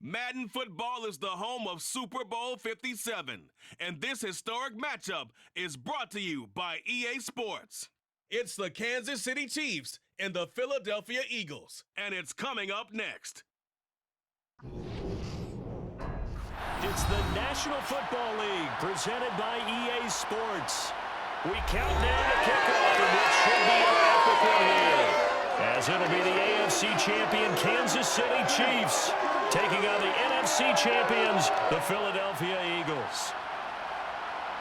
Madden football is the home of Super Bowl 57, and this historic matchup is brought to you by EA Sports. It's the Kansas City Chiefs and the Philadelphia Eagles, and it's coming up next. It's the National Football League presented by EA Sports. We count down to kickoff in what should be an epic one here, as it'll be the AFC champion Kansas City Chiefs taking on the NFC champions, the Philadelphia Eagles.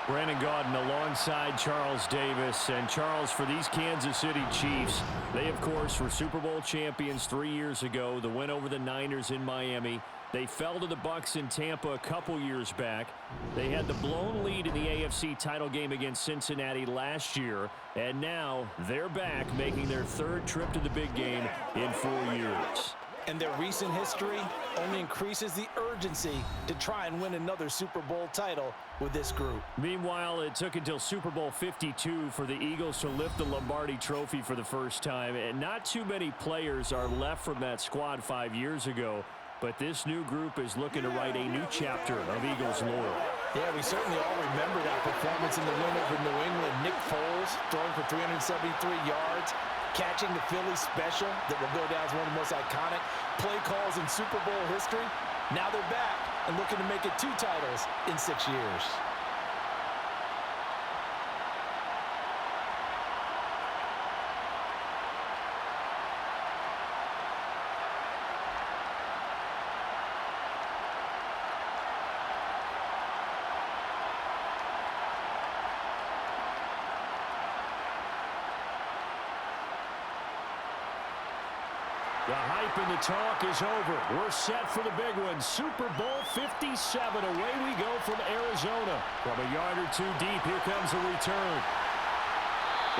Brandon Gaudin alongside Charles Davis. And Charles, for these Kansas City Chiefs, they, of course, were Super Bowl champions 3 years ago. The win over the Niners in Miami. They fell to the Bucs in Tampa a couple years back. They had the blown lead in the AFC title game against Cincinnati last year. And now they're back, making their third trip to the big game in 4 years. And their recent history only increases the urgency to try and win another Super Bowl title with this group. Meanwhile, it took until Super Bowl 52 for the Eagles to lift the Lombardi Trophy for the first time. And not too many players are left from that squad 5 years ago. But this new group is looking to write a new chapter of Eagles lore. Yeah, we certainly all remember that performance in the win over New England. Nick Foles throwing for 373 yards, catching the Philly special that will go down as one of the most iconic play calls in Super Bowl history. Now they're back and looking to make it 2 titles in 6 years. The hype and the talk is over. We're set for the big one. Super Bowl 57. Away we go from Arizona. From a yard or 2 deep, here comes a return.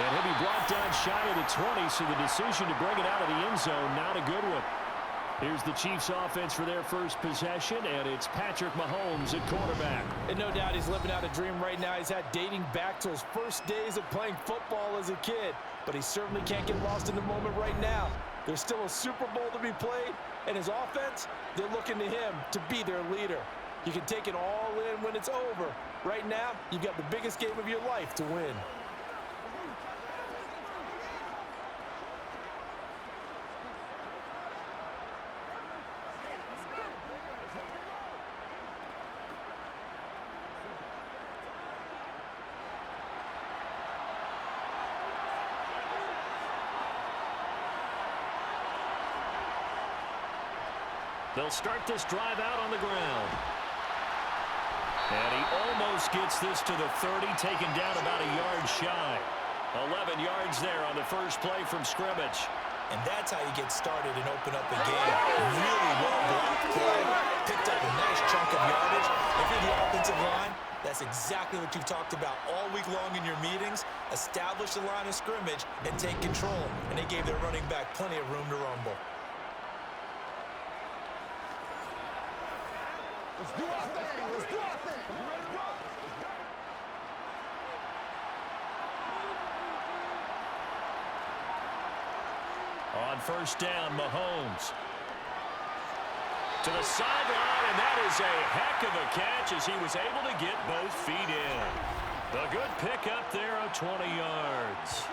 And he'll be brought down shy of the 20, so the decision to bring it out of the end zone, not a good one. Here's the Chiefs offense for their first possession, and it's Patrick Mahomes at quarterback. And no doubt he's living out a dream right now. He's had dating back to his first days of playing football as a kid. But he certainly can't get lost in the moment right now. There's still a Super Bowl to be played, and his offense, they're looking to him to be their leader. You can take it all in when it's over. Right now, you've got the biggest game of your life to win. They'll start this drive out on the ground. And he almost gets this to the 30, taken down about a yard shy. 11 yards there on the first play from scrimmage. And that's how you get started and open up the game. Really well-blocked play. Picked up a nice chunk of yardage. If you're the offensive line, that's exactly what you've talked about all week long in your meetings. Establish the line of scrimmage and take control. And they gave their running back plenty of room to rumble. Let's do our thing. Let's do our thing. You ready to go? On first down, Mahomes. To the sideline, and that is a heck of a catch as he was able to get both feet in. A good pickup there of 20 yards.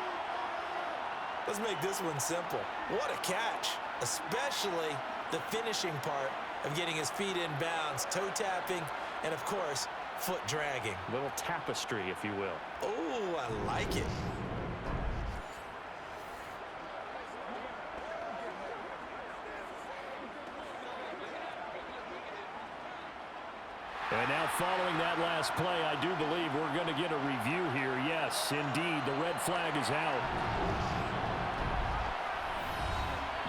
Let's make this one simple. What a catch, especially the finishing part of getting his feet in bounds, toe tapping, and of course, foot dragging. Little tapestry, if you will. Oh, I like it. And now following that last play, I do believe we're going to get a review here. Yes, indeed, the red flag is out.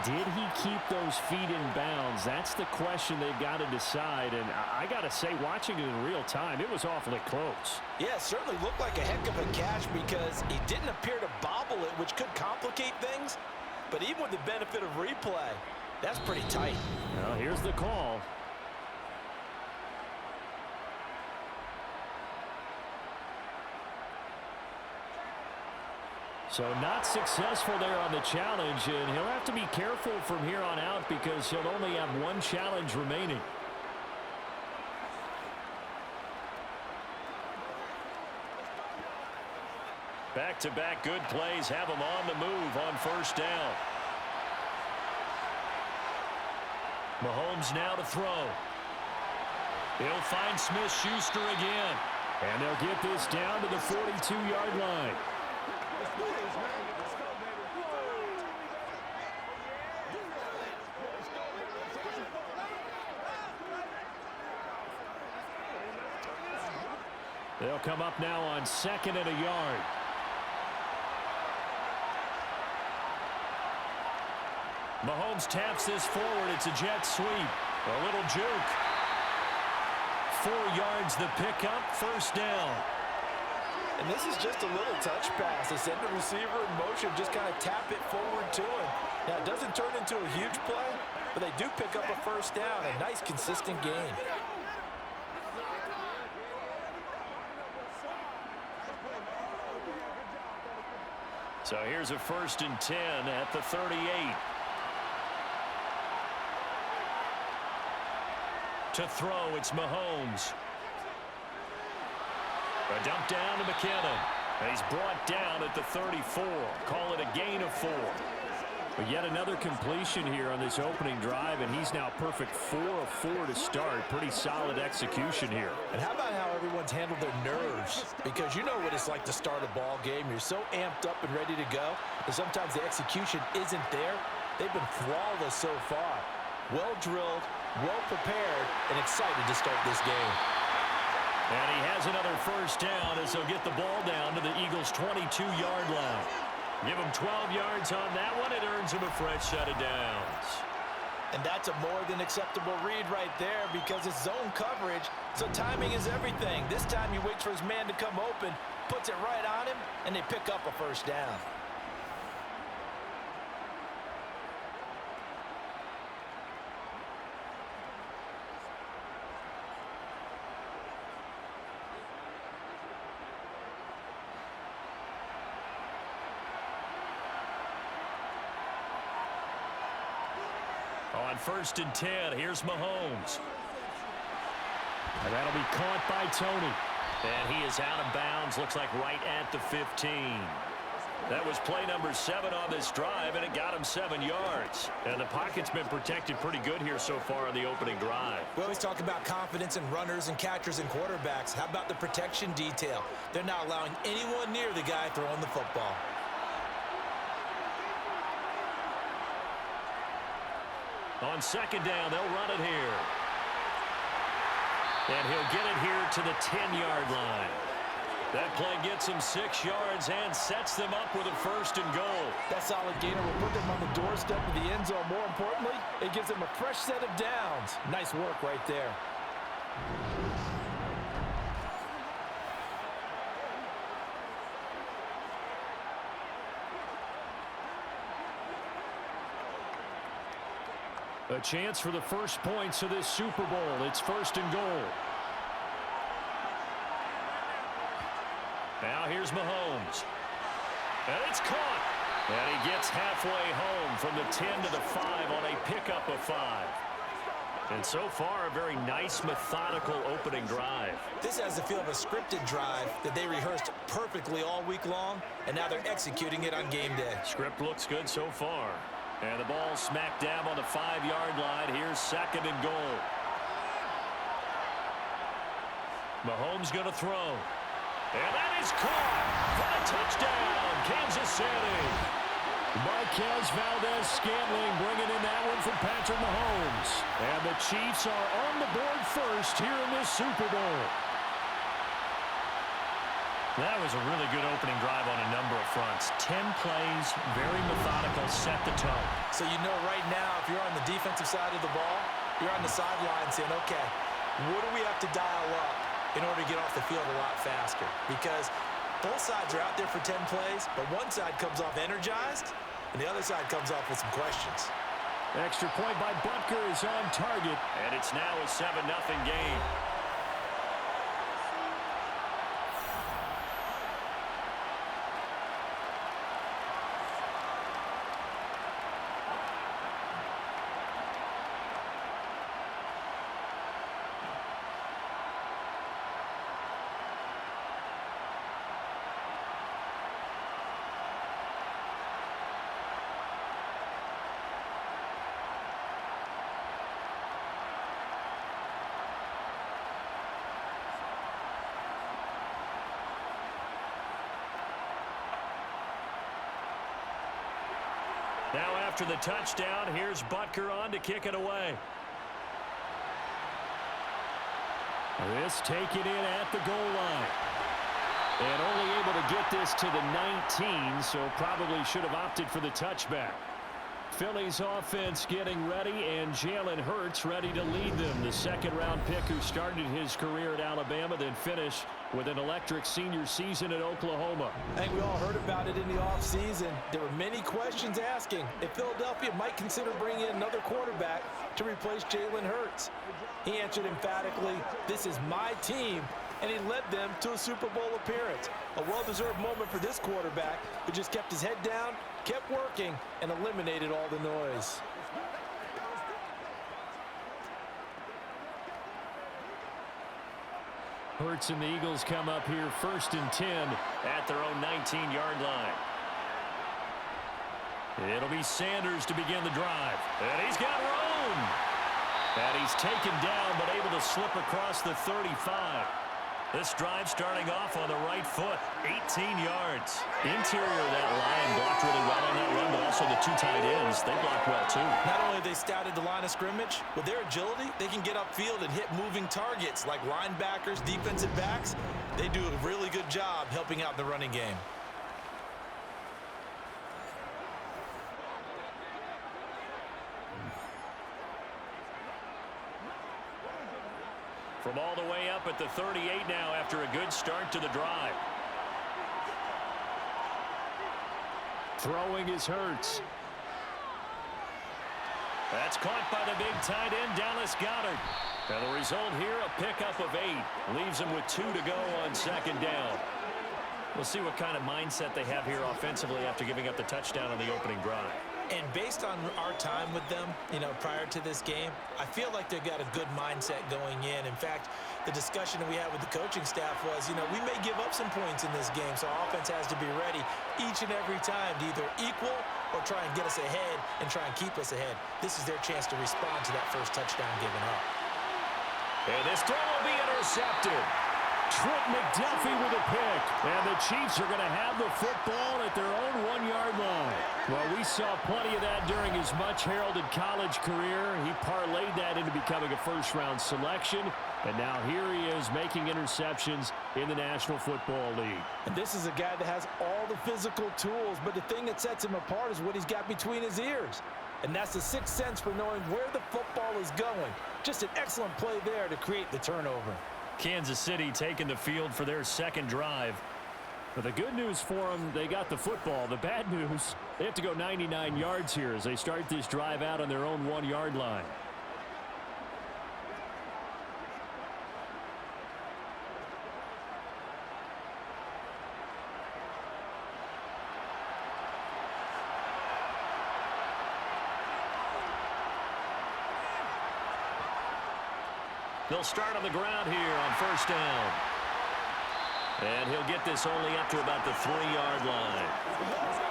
Did he keep those feet in bounds? That's the question they've got to decide. And I got to say, watching it in real time, it was awfully close. Yeah, it certainly looked like a heck of a catch because he didn't appear to bobble it, which could complicate things. But even with the benefit of replay, that's pretty tight. Well, here's the call. So not successful there on the challenge, and he'll have to be careful from here on out because he'll only have one challenge remaining. Back-to-back good plays have him on the move on first down. Mahomes now to throw. He'll find Smith-Schuster again. And they'll get this down to the 42-yard line. They'll come up now on 2nd and a yard. Mahomes taps this forward. It's a jet sweep. A little juke. 4 yards the pickup, first down. And this is just a little touch pass. They send the receiver in motion, just kind of tap it forward to him. Now, it doesn't turn into a huge play, but they do pick up a first down. A nice, consistent game. So here's a 1st and 10 at the 38. To throw, it's Mahomes. A dump down to McKinnon. And he's brought down at the 34. Call it a gain of 4. But yet another completion here on this opening drive, and he's now perfect 4 of 4 to start. Pretty solid execution here. And how about how everyone's handled their nerves? Because you know what it's like to start a ball game. You're so amped up and ready to go, and sometimes the execution isn't there. They've been flawless so far. Well drilled, well prepared, and excited to start this game. And he has another first down as he'll get the ball down to the Eagles' 22-yard line. Give him 12 yards on that one. It earns him a fresh set of downs. And that's a more than acceptable read right there because it's zone coverage, so timing is everything. This time he waits for his man to come open, puts it right on him, and they pick up a first down. On 1st and 10, here's Mahomes. And that'll be caught by Tony. And he is out of bounds, looks like right at the 15. That was play number 7 on this drive, and it got him 7 yards. And the pocket's been protected pretty good here so far on the opening drive. We always talk about confidence in runners and catchers and quarterbacks. How about the protection detail? They're not allowing anyone near the guy throwing the football. On 2nd down, they'll run it here. And he'll get it here to the 10-yard line. That play gets him 6 yards and sets them up with a 1st and goal. That solid gainer will put them on the doorstep of the end zone. More importantly, it gives them a fresh set of downs. Nice work right there. A chance for the first points of this Super Bowl. It's 1st and goal. Now here's Mahomes. And it's caught. And he gets halfway home from the 10 to the 5 on a pickup of 5. And so far, a very nice, methodical opening drive. This has the feel of a scripted drive that they rehearsed perfectly all week long, and now they're executing it on game day. Script looks good so far. And the ball smack dab on the 5-yard line. Here's 2nd and goal. Mahomes going to throw. And that is caught for a touchdown, Kansas City. Marquez Valdez-Scantling bringing in that one from Patrick Mahomes. And the Chiefs are on the board first here in this Super Bowl. That was a really good opening drive on a number of fronts. 10 plays, very methodical, set the tone. So you know right now, if you're on the defensive side of the ball, you're on the sideline saying, okay, what do we have to dial up in order to get off the field a lot faster? Because both sides are out there for 10 plays, but one side comes off energized, and the other side comes off with some questions. Extra point by Butker is on target, and it's now a 7-0 game. Now after the touchdown, here's Butker on to kick it away. This taken in at the goal line. And only able to get this to the 19, so probably should have opted for the touchback. Philly's offense getting ready, and Jalen Hurts ready to lead them. The second-round pick who started his career at Alabama, then finished with an electric senior season at Oklahoma. I think we all heard about it in the offseason. There were many questions asking if Philadelphia might consider bringing in another quarterback to replace Jalen Hurts. He answered emphatically, "This is my team," and he led them to a Super Bowl appearance. A well-deserved moment for this quarterback who just kept his head down, kept working, and eliminated all the noise. Hurts and the Eagles come up here 1st and 10 at their own 19-yard line. It'll be Sanders to begin the drive. And he's got room. And he's taken down but able to slip across the 35. This drive starting off on the right foot, 18 yards. Interior of that line blocked really well on that run, but also the two tight ends, they blocked well too. Not only have they scouted the line of scrimmage, with their agility, they can get upfield and hit moving targets like linebackers, defensive backs. They do a really good job helping out the running game. From all the way up at the 38 now after a good start to the drive. Throwing is Hurts. That's caught by the big tight end, Dallas Goedert. And the result here, a pickup of 8. Leaves him with 2 to go on second down. We'll see what kind of mindset they have here offensively after giving up the touchdown on the opening drive. And based on our time with them, prior to this game, I feel like they've got a good mindset going in. In fact, the discussion that we had with the coaching staff was, we may give up some points in this game, so our offense has to be ready each and every time to either equal or try and get us ahead and try and keep us ahead. This is their chance to respond to that first touchdown given up. And this throw will be intercepted. Trent McDuffie with a pick. And the Chiefs are going to have the football at their own 1-yard line. Well, we saw plenty of that during his much-heralded college career. He parlayed that into becoming a first-round selection. And now here he is making interceptions in the National Football League. And this is a guy that has all the physical tools, but the thing that sets him apart is what he's got between his ears. And that's the sixth sense for knowing where the football is going. Just an excellent play there to create the turnover. Kansas City taking the field for their second drive. But the good news for them, they got the football. The bad news, they have to go 99 yards here as they start this drive out on their own 1-yard line. They'll start on the ground here on first down. And he'll get this only up to about the 3-yard line.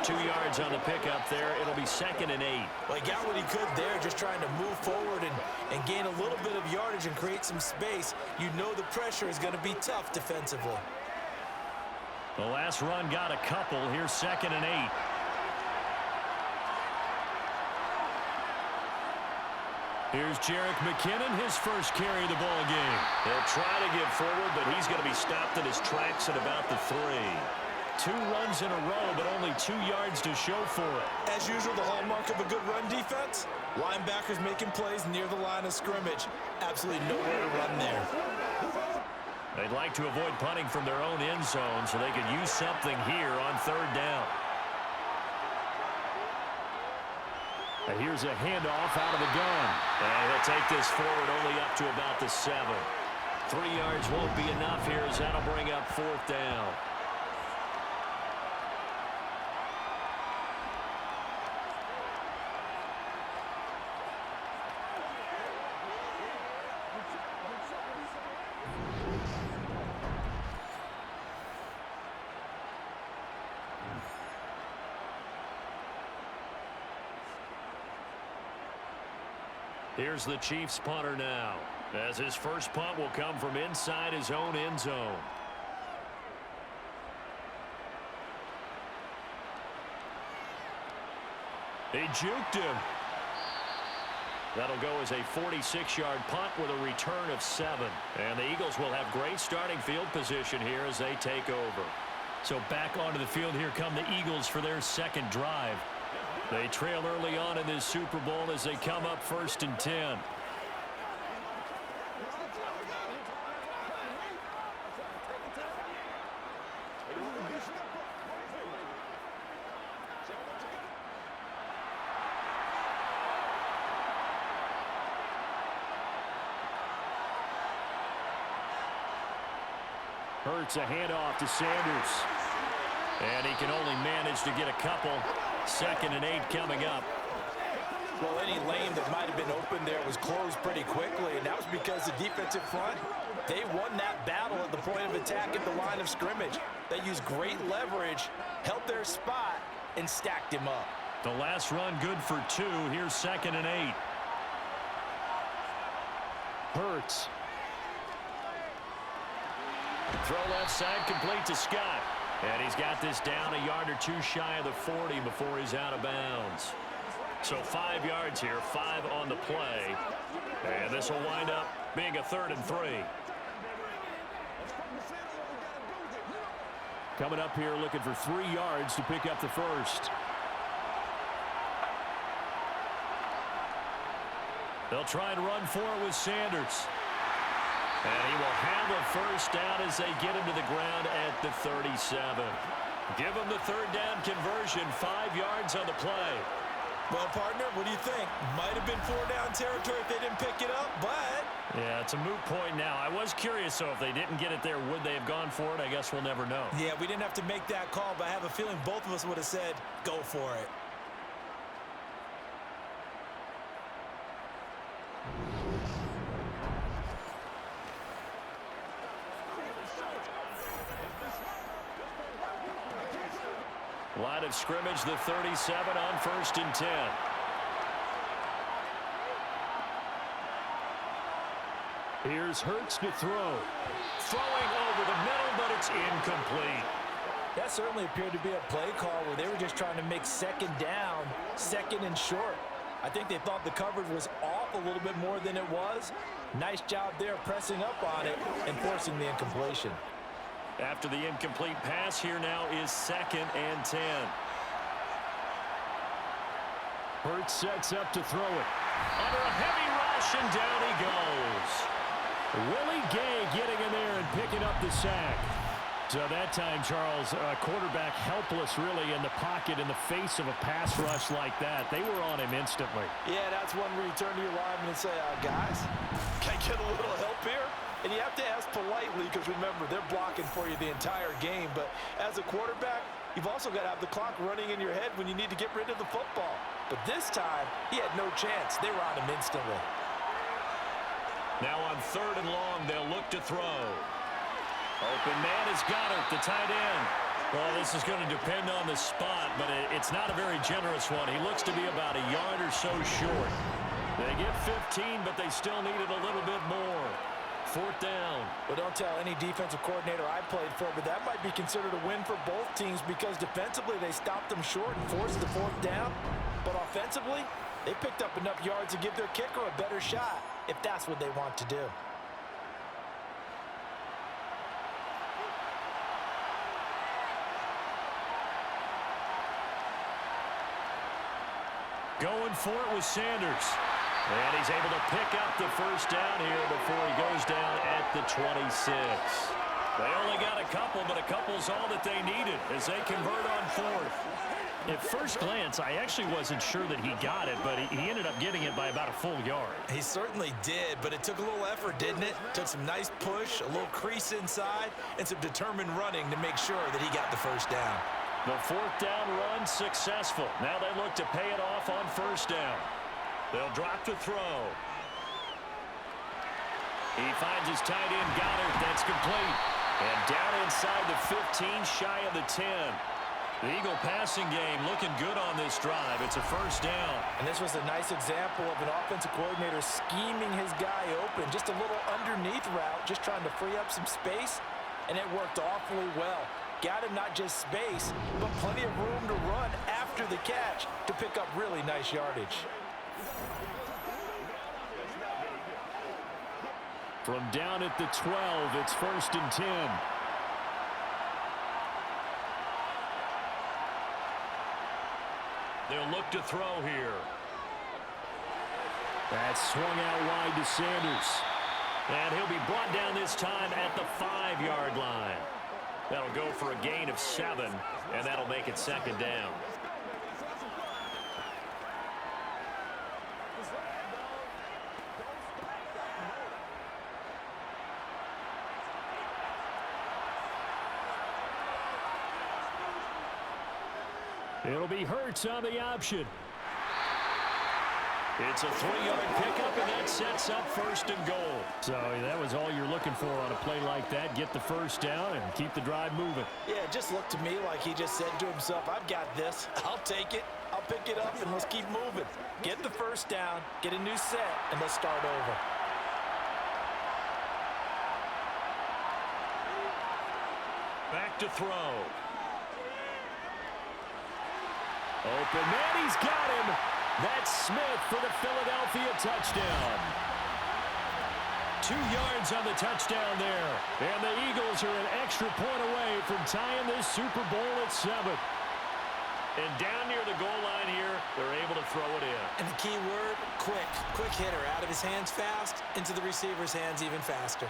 2 yards on the pickup there. It'll be 2nd and 8. Well, he got what he could there, just trying to move forward and gain a little bit of yardage and create some space. You know the pressure is going to be tough defensively. The last run got a couple. Here's 2nd and 8. Here's Jerick McKinnon, his first carry of the ball game. He'll try to get forward, but he's going to be stopped in his tracks at about the 3. 2 runs in a row, but only 2 yards to show for it. As usual, the hallmark of a good run defense, linebackers making plays near the line of scrimmage. Absolutely nowhere to run there. They'd like to avoid punting from their own end zone so they could use something here on 3rd down. And here's a handoff out of the gun. And he'll take this forward only up to about the 7. 3 yards won't be enough here as that'll bring up 4th down. Here's the Chiefs punter now, as his first punt will come from inside his own end zone. They juked him. That'll go as a 46-yard punt with a return of 7. And the Eagles will have great starting field position here as they take over. So back onto the field, here come the Eagles for their second drive. They trail early on in this Super Bowl as they come up 1st and 10. Hurts a handoff to Sanders. And he can only manage to get a couple. 2nd and 8 coming up. Well, any lane that might have been open there was closed pretty quickly, and that was because the defensive front, they won that battle at the point of attack at the line of scrimmage. They used great leverage, held their spot, and stacked him up. The last run good for 2. Here's 2nd and 8. Hurts. Throw left side complete to Scott. And he's got this down a yard or 2 shy of the 40 before he's out of bounds. So 5 yards here, 5 on the play. And this will wind up being a 3rd and 3. Coming up here looking for 3 yards to pick up the first. They'll try and run for it with Sanders. And he will have a first down as they get him to the ground at the 37. Give him the 3rd down conversion, 5 yards on the play. Well, partner, what do you think? Might have been 4-down territory if they didn't pick it up, but... Yeah, it's a moot point now. I was curious, so if they didn't get it there, would they have gone for it? I guess we'll never know. Yeah, we didn't have to make that call, but I have a feeling both of us would have said, go for it. Line of scrimmage, the 37 on 1st and 10. Here's Hurts to throw. Throwing over the middle, but it's incomplete. That certainly appeared to be a play call where they were just trying to make 2nd down, 2nd and short. I think they thought the coverage was off a little bit more than it was. Nice job there pressing up on it and forcing the incompletion. After the incomplete pass, here now is 2nd and 10. Hurts sets up to throw it. Under a heavy rush, and down he goes. Willie Gay getting in there and picking up the sack. So that time, Charles, quarterback helpless really in the pocket in the face of a pass rush like that. They were on him instantly. Yeah, that's one where you turn to your lineman and say, guys, can I get a little help here? And you have to ask politely because, remember, they're blocking for you the entire game. But as a quarterback, you've also got to have the clock running in your head when you need to get rid of the football. But this time, he had no chance. They were on him instantly. Now on 3rd and long, they'll look to throw. Open man is Goddard, the tight end. Well, this is going to depend on the spot, but it's not a very generous one. He looks to be about a yard or so short. They get 15, but they still need it a little bit more. 4th down. Well, don't tell any defensive coordinator I played for, but that might be considered a win for both teams because defensively they stopped them short and forced the 4th down. But offensively, they picked up enough yards to give their kicker a better shot if that's what they want to do. Going for it with Sanders. And he's able to pick up the first down here before he goes down at the 26. They only got a couple, but a couple's all that they needed as they convert on 4th. At first glance, I actually wasn't sure that he got it, but he ended up getting it by about a full yard. He certainly did, but it took a little effort, didn't it? Took some nice push, a little crease inside, and some determined running to make sure that he got the first down. The 4th down run successful. Now they look to pay it off on 1st down. They'll drop to throw. He finds his tight end, Goddard. That's complete. And down inside the 15, shy of the 10. The Eagle passing game looking good on this drive. It's a 1st down. And this was a nice example of an offensive coordinator scheming his guy open. Just a little underneath route, just trying to free up some space. And it worked awfully well. Got him not just space, but plenty of room to run after after the catch to pick up really nice yardage. From down at the 12, it's 1st and 10. They'll look to throw here. That's swung out wide to Sanders. And he'll be brought down this time at the 5-yard line. That'll go for a gain of 7, and that'll make it 2nd down. It'll be Hurts on the option. It's a 3-yard pickup, and that sets up 1st and goal. So that was all you're looking for on a play like that. Get the 1st down and keep the drive moving. Yeah, it just looked to me like he just said to himself, I've got this. I'll take it. I'll pick it up, and let's keep moving. Get the 1st down, get a new set, and let's start over. Back to throw. Open man, he's got him. That's Smith for the Philadelphia touchdown. 2 yards on the touchdown there. And the Eagles are an extra point away from tying this Super Bowl at 7. And down near the goal line here, they're able to throw it in. And the key word, quick. Quick hitter. Out of his hands fast, into the receiver's hands even faster.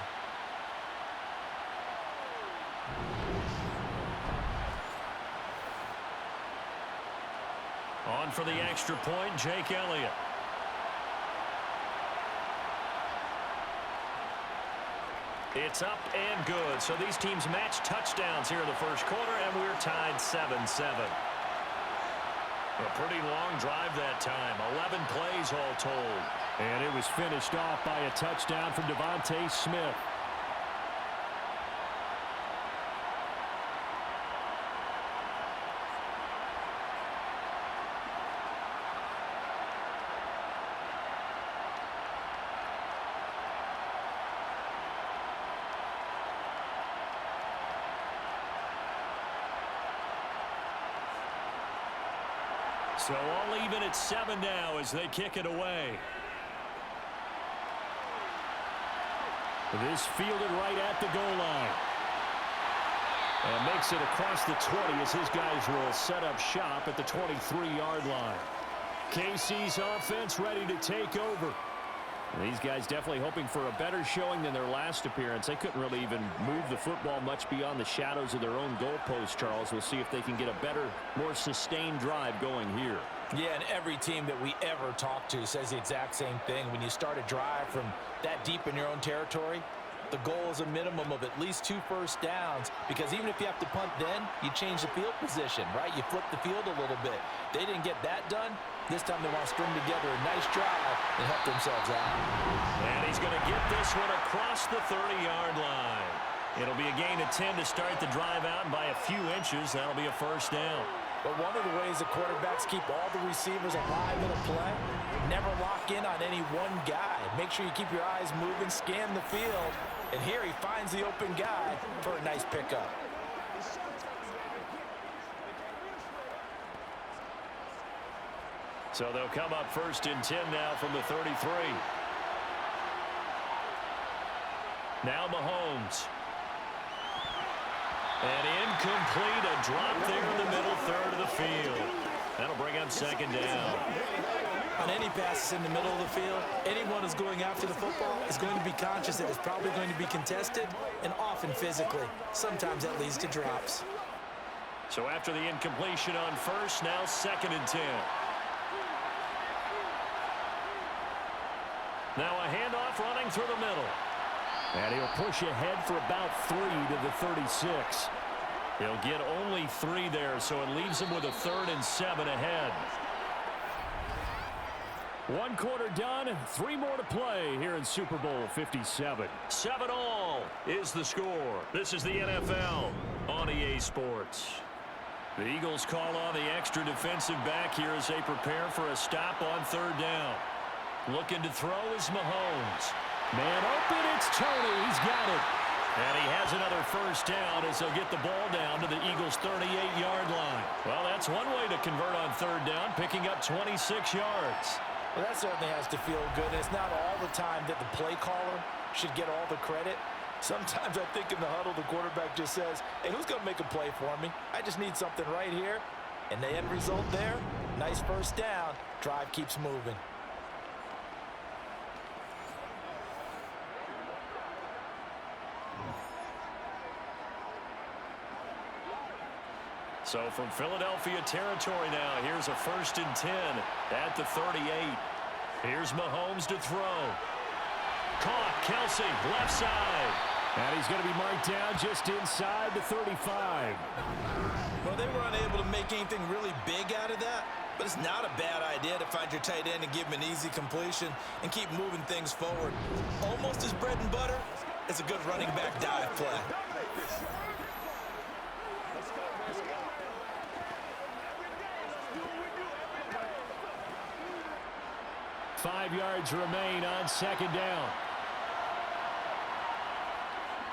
On for the extra point, Jake Elliott. It's up and good. So these teams match touchdowns here in the 1st quarter, and we're tied 7-7. A pretty long drive that time. 11 plays all told. And it was finished off by a touchdown from Devontae Smith. So all even at 7 now as they kick it away. This fielded right at the goal line. And makes it across the 20 as his guys will set up shop at the 23-yard line. KC's offense ready to take over. These guys definitely hoping for a better showing than their last appearance. They couldn't really even move the football much beyond the shadows of their own goalpost, Charles. We'll see if they can get a better, more sustained drive going here. Yeah, and every team that we ever talk to says the exact same thing. When you start a drive from that deep in your own territory, the goal is a minimum of at least 2 first downs, because even if you have to punt then, you change the field position, right? You flip the field a little bit. They didn't get that done. This time they want to string together a nice drive and help themselves out. And he's going to get this one across the 30-yard line. It'll be a gain of 10 to start the drive out, and by a few inches, that'll be a 1st down. But one of the ways the quarterbacks keep all the receivers alive in a play, never lock in on any one guy. Make sure you keep your eyes moving, scan the field, and here he finds the open guy for a nice pickup. So they'll come up 1st and 10 now from the 33. Now Mahomes. And incomplete, a drop there in the middle third of the field. That'll bring up 2nd down. On any passes in the middle of the field, anyone who's going after the football is going to be conscious that it's probably going to be contested, and often physically. Sometimes that leads to drops. So after the incompletion on 1st, now 2nd and 10. Now a handoff running through the middle. And he'll push ahead for about 3 to the 36. He'll get only 3 there, so it leaves him with a 3rd and 7 ahead. 1 quarter done, 3 more to play here in Super Bowl 57. 7-all is the score. This is the NFL on EA Sports. The Eagles call on the extra defensive back here as they prepare for a stop on 3rd down. Looking to throw is Mahomes. Man open, it's Tony. He's got it. And he has another 1st down as they'll get the ball down to the Eagles' 38-yard line. Well, that's That's one way to convert on third down, picking up 26 yards. Well, that certainly has to feel good. And it's not all the time that the play caller should get all the credit. Sometimes I think in the huddle, the quarterback just says, hey, who's going to make a play for me? I just need something right here. And the end result there, nice first down. Drive keeps moving. So from Philadelphia territory now, here's a 1st and 10 at the 38. Here's Mahomes to throw. Caught, Kelce, left side. And he's going to be marked down just inside the 35. Well, they were unable to make anything really big out of that, but it's not a bad idea to find your tight end and give him an easy completion and keep moving things forward. Almost as bread and butter, it's a good running back dive play. 5 yards remain on 2nd down.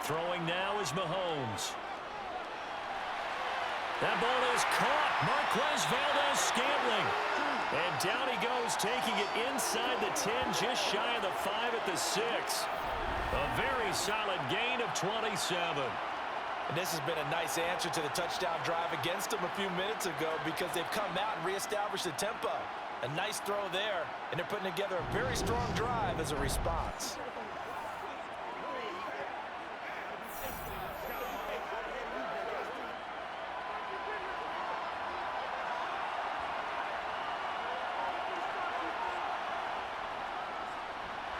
Throwing now is Mahomes. That ball is caught. Marquez Valdes-Scantling. And down he goes, taking it inside the 10, just shy of the 5 at the 6. A very solid gain of 27. And this has been a nice answer to the touchdown drive against them a few minutes ago because they've come out and reestablished the tempo. A nice throw there, and they're putting together a very strong drive as a response.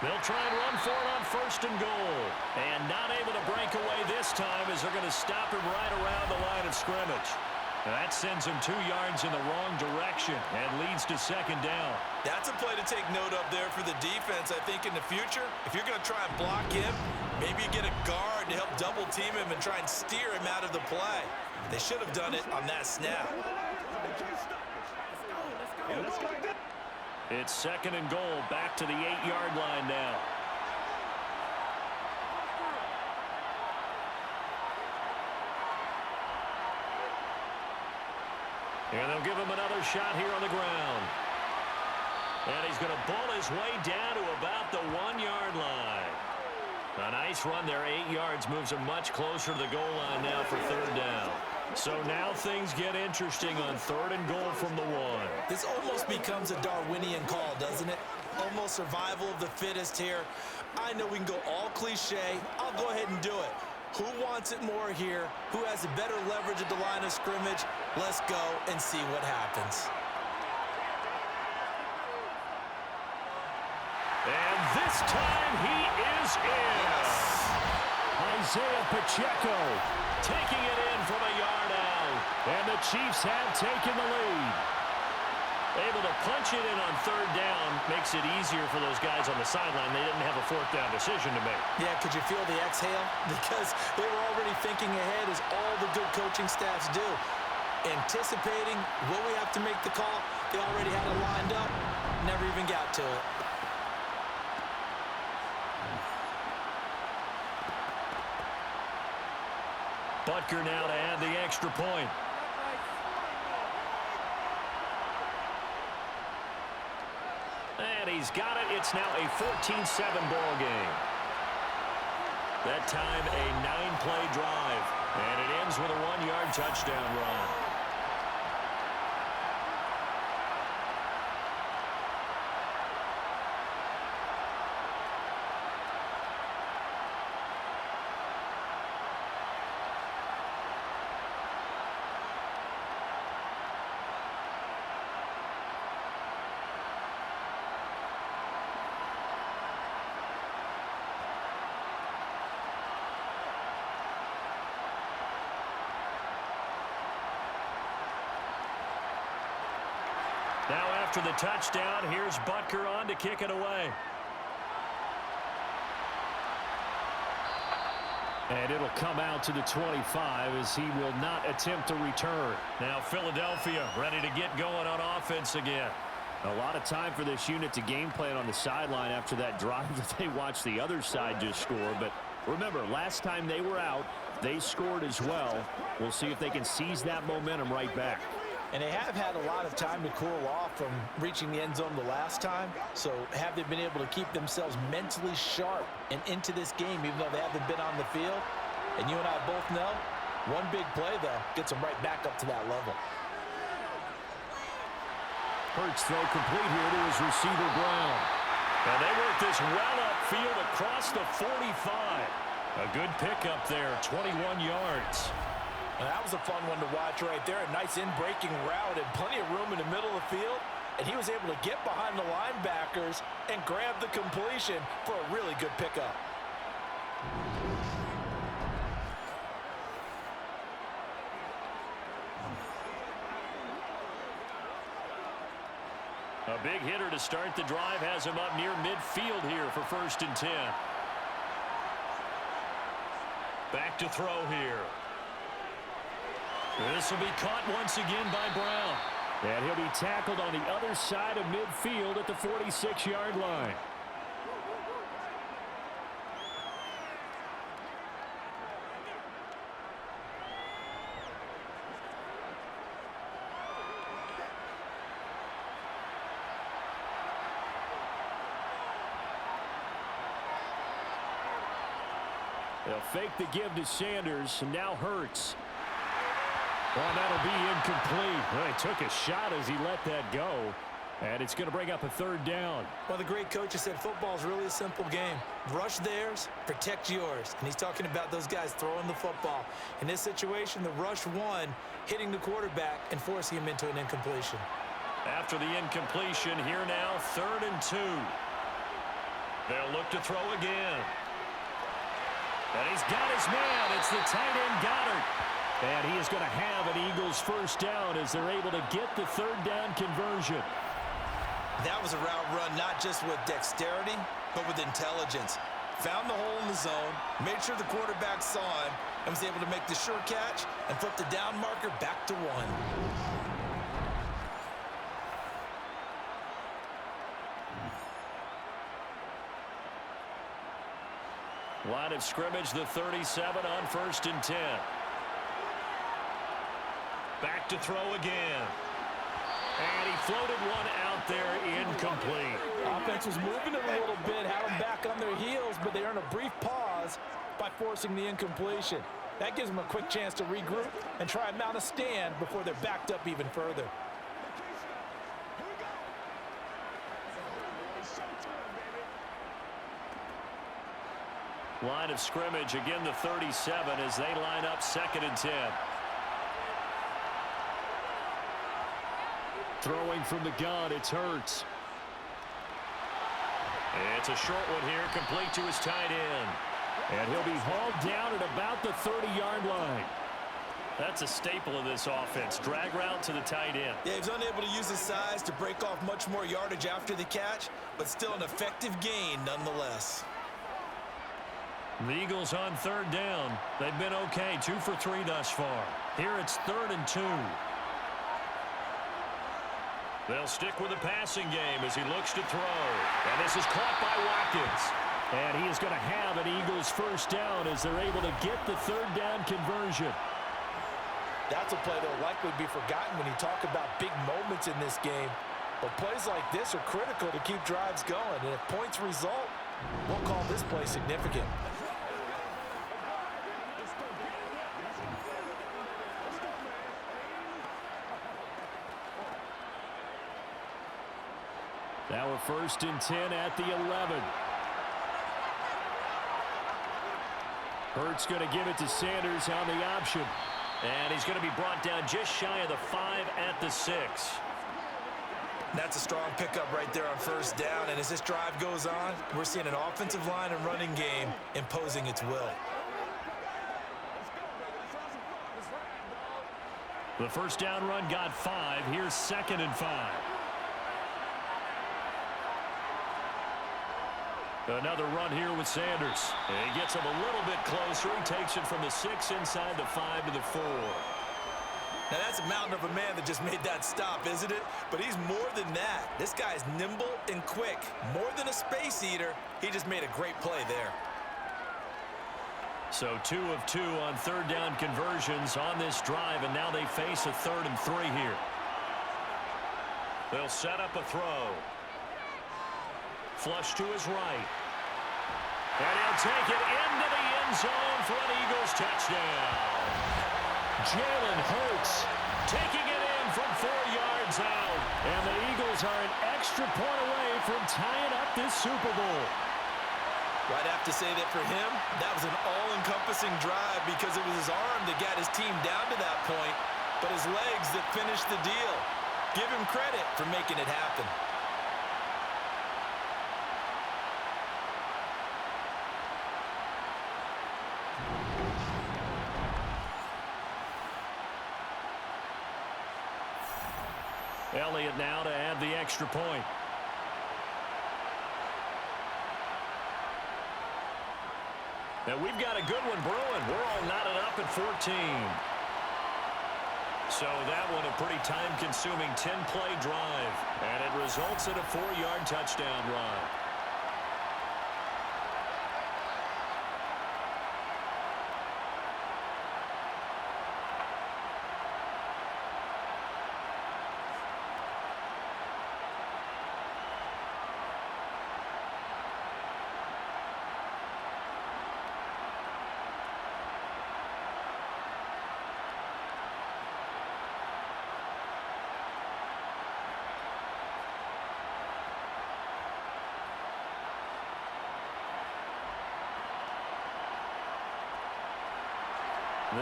They'll try and run for it on 1st and goal. And not able to break away this time as they're going to stop him right around the line of scrimmage. Now that sends him 2 yards in the wrong direction and leads to 2nd down. That's a play to take note of there for the defense, I think, in the future. If you're going to try and block him, maybe you get a guard to help double team him and try and steer him out of the play. They should have done it on that snap. It's 2nd and goal, back to the 8-yard line now. And they'll give him another shot here on the ground. And he's going to bull his way down to about the 1-yard line. A nice run there, 8 yards, moves him much closer to the goal line now for 3rd down. So now things get interesting on 3rd and goal from the 1. This almost becomes a Darwinian call, doesn't it? Almost survival of the fittest here. I know we can go all cliche. I'll go ahead and do it. Who wants it more here? Who has a better leverage at the line of scrimmage? Let's go and see what happens. And this time he is in. Isaiah Pacheco Taking it in from a yard out. and the Chiefs have taken the lead. Able to punch it in on 3rd down makes it easier for those guys on the sideline. They didn't have a 4th down decision to make. Yeah, could you feel the exhale? Because they were already thinking ahead as all the good coaching staffs do. Anticipating, will we have to make the call? They already had it lined up, never even got to it. Butker now to add the extra point. And he's got it. It's now a 14-7 ball game. That time a 9-play drive. And it ends with a 1-yard touchdown run. Now after the touchdown, here's Butker on to kick it away. And it'll come out to the 25 as he will not attempt to return. Now Philadelphia ready to get going on offense again. A lot of time for this unit to game plan on the sideline after that drive that they watched the other side just score. But remember, last time they were out, they scored as well. We'll see if they can seize that momentum right back. And they have had a lot of time to cool off from reaching the end zone the last time. So have they been able to keep themselves mentally sharp and into this game, even though they haven't been on the field? And you and I both know, one big play, though, gets them right back up to that level. Hurts throw complete here to his receiver, Brown. And they work this well upfield across the 45. A good pickup there, 21 yards. And that was a fun one to watch right there. A nice in-breaking route and plenty of room in the middle of the field. And he was able to get behind the linebackers and grab the completion for a really good pickup. A big hitter to start the drive has him up near midfield here for 1st and 10. Back to throw here. This will be caught once again by Brown. And he'll be tackled on the other side of midfield at the 46-yard line. They'll fake the give to Sanders, and now Hurts. Well, that'll be incomplete. Well, he took a shot as he let that go, and it's going to bring up a 3rd down. Well, the great coach has said football is really a simple game. Rush theirs, protect yours. And he's talking about those guys throwing the football. In this situation, the rush one, hitting the quarterback and forcing him into an incompletion. After the incompletion, here now, 3rd and 2. They'll look to throw again. And he's got his man. It's the tight end, Goddard. And he is going to have an Eagles 1st down as they're able to get the 3rd down conversion. That was a route run not just with dexterity, but with intelligence. Found the hole in the zone, made sure the quarterback saw him, and was able to make the sure catch and flip the down marker back to 1. Line of scrimmage, the 37 on 1st and 10. Back to throw again. And he floated one out there, incomplete. Offense was moving it a little bit, had them back on their heels, but they earned a brief pause by forcing the incompletion. That gives them a quick chance to regroup and try and mount a stand before they're backed up even further. Line of scrimmage, again the 37 as they line up 2nd and 10. Throwing from the gun, it's Hurts. It's a short one here, complete to his tight end. And he'll be hauled down at about the 30-yard line. That's a staple of this offense. Drag route to the tight end. Yeah, he's unable to use his size to break off much more yardage after the catch, but still an effective gain nonetheless. The Eagles on 3rd down. They've been okay, 2 for 3 thus far. Here it's 3rd and 2. They'll stick with the passing game as he looks to throw. And this is caught by Watkins. And he is going to have an Eagles 1st down as they're able to get the 3rd down conversion. That's a play that will likely be forgotten when you talk about big moments in this game. But plays like this are critical to keep drives going. And if points result, we'll call this play significant. Now a 1st and 10 at the 11. Hurts going to give it to Sanders on the option. And he's going to be brought down just shy of the 5 at the 6. That's a strong pickup right there on 1st down. And as this drive goes on, we're seeing an offensive line and running game imposing its will. The 1st down run got 5. Here's 2nd and 5. Another run here with Sanders. And he gets him a little bit closer. He takes it from the 6 inside the 5 to the 4. Now that's a mountain of a man that just made that stop, isn't it? But he's more than that. This guy's nimble and quick. More than a space eater, he just made a great play there. So 2 of 2 on 3rd down conversions on this drive, and now they face a 3rd and 3 here. They'll set up a throw. Flush to his right. And he'll take it into the end zone for an Eagles touchdown. Jalen Hurts taking it in from 4 yards out. And the Eagles are an extra point away from tying up this Super Bowl. Well, I'd have to say that for him, that was an all-encompassing drive because it was his arm that got his team down to that point, but his legs that finished the deal. Give him credit for making it happen. Elliott now to add the extra point. Now we've got a good one brewing. We're all knotted up at 14. So that one a pretty time-consuming 10-play drive. And it results in a 4-yard touchdown run.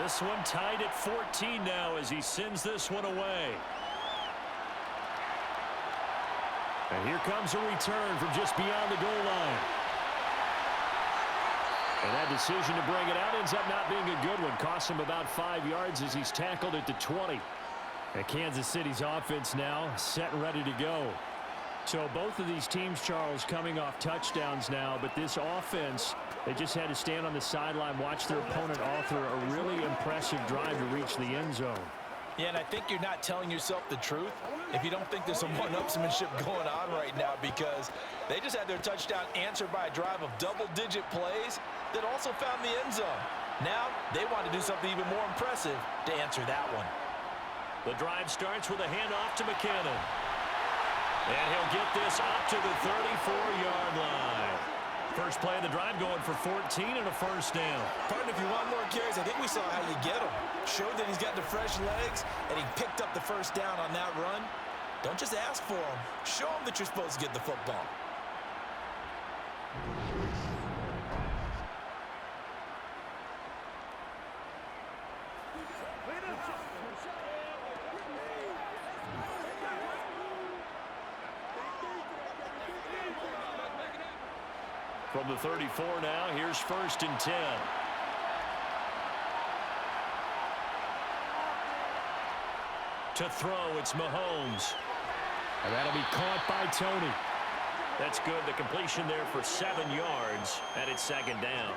This one tied at 14 now as he sends this one away. And here comes a return from just beyond the goal line. And that decision to bring it out ends up not being a good one. Costs him about 5 yards as he's tackled at the 20. And Kansas City's offense now set and ready to go. So both of these teams, Charles, coming off touchdowns now, but this offense, they just had to stand on the sideline, watch their opponent author a really impressive drive to reach the end zone. Yeah, and I think you're not telling yourself the truth if you don't think there's some one-upsmanship going on right now, because they just had their touchdown answered by a drive of double-digit plays that also found the end zone. Now they want to do something even more impressive to answer that one. The drive starts with a handoff to McKinnon. And he'll get this up to the 34-yard line. First play of the drive going for 14 and a first down. Partner, if you want more carries, I think we saw how you get him. Showed that he's got the fresh legs, and he picked up the first down on that run. Don't just ask for him. Show him that you're supposed to get the football. From the 34 now, here's 1st and 10. To throw, it's Mahomes. And that'll be caught by Tony. That's good. The completion there for 7 yards, and it's 2nd down.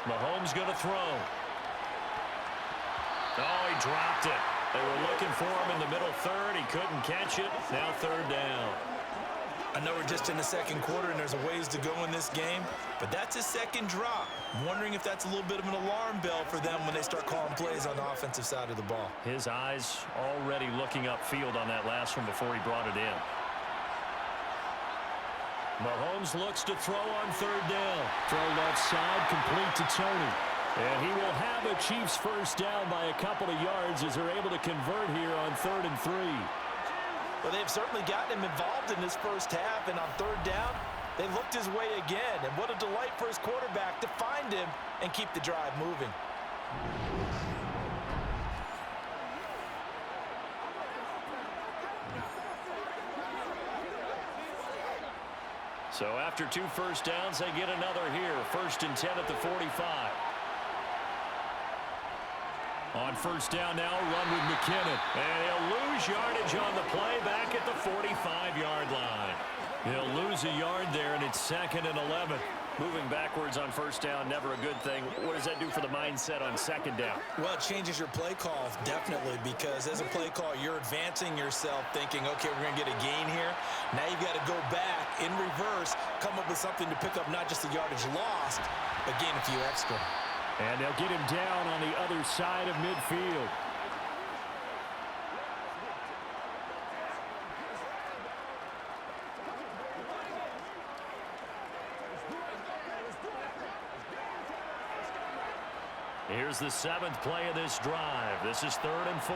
Mahomes going to throw. Oh, he dropped it. They were looking for him in the middle third. He couldn't catch it. Now 3rd down. I know we're just in the 2nd quarter and there's a ways to go in this game, but that's his 2nd drop. I'm wondering if that's a little bit of an alarm bell for them when they start calling plays on the offensive side of the ball. His eyes already looking upfield on that last one before he brought it in. Mahomes looks to throw on 3rd down. Throw left side, complete to Tony. And he will have a Chiefs first down by a couple of yards as they're able to convert here on 3rd and 3. Well, they've certainly gotten him involved in this first half, and on 3rd down, they looked his way again. And what a delight for his quarterback to find him and keep the drive moving. So after 2 first downs, they get another here. 1st and 10 at the 45. On 1st down now, run with McKinnon. And he'll lose yardage on the play back at the 45-yard line. He'll lose a yard there, and it's 2nd and 11. Moving backwards on first down, never a good thing. What does that do for the mindset on second down? Well, it changes your play call, definitely, because as a play call, you're advancing yourself thinking, okay, we're going to get a gain here. Now you've got to go back in reverse, come up with something to pick up not just the yardage lost, but gain a few extra. And they'll get him down on the other side of midfield. Here's the 7th play of this drive. This is 3rd and 4.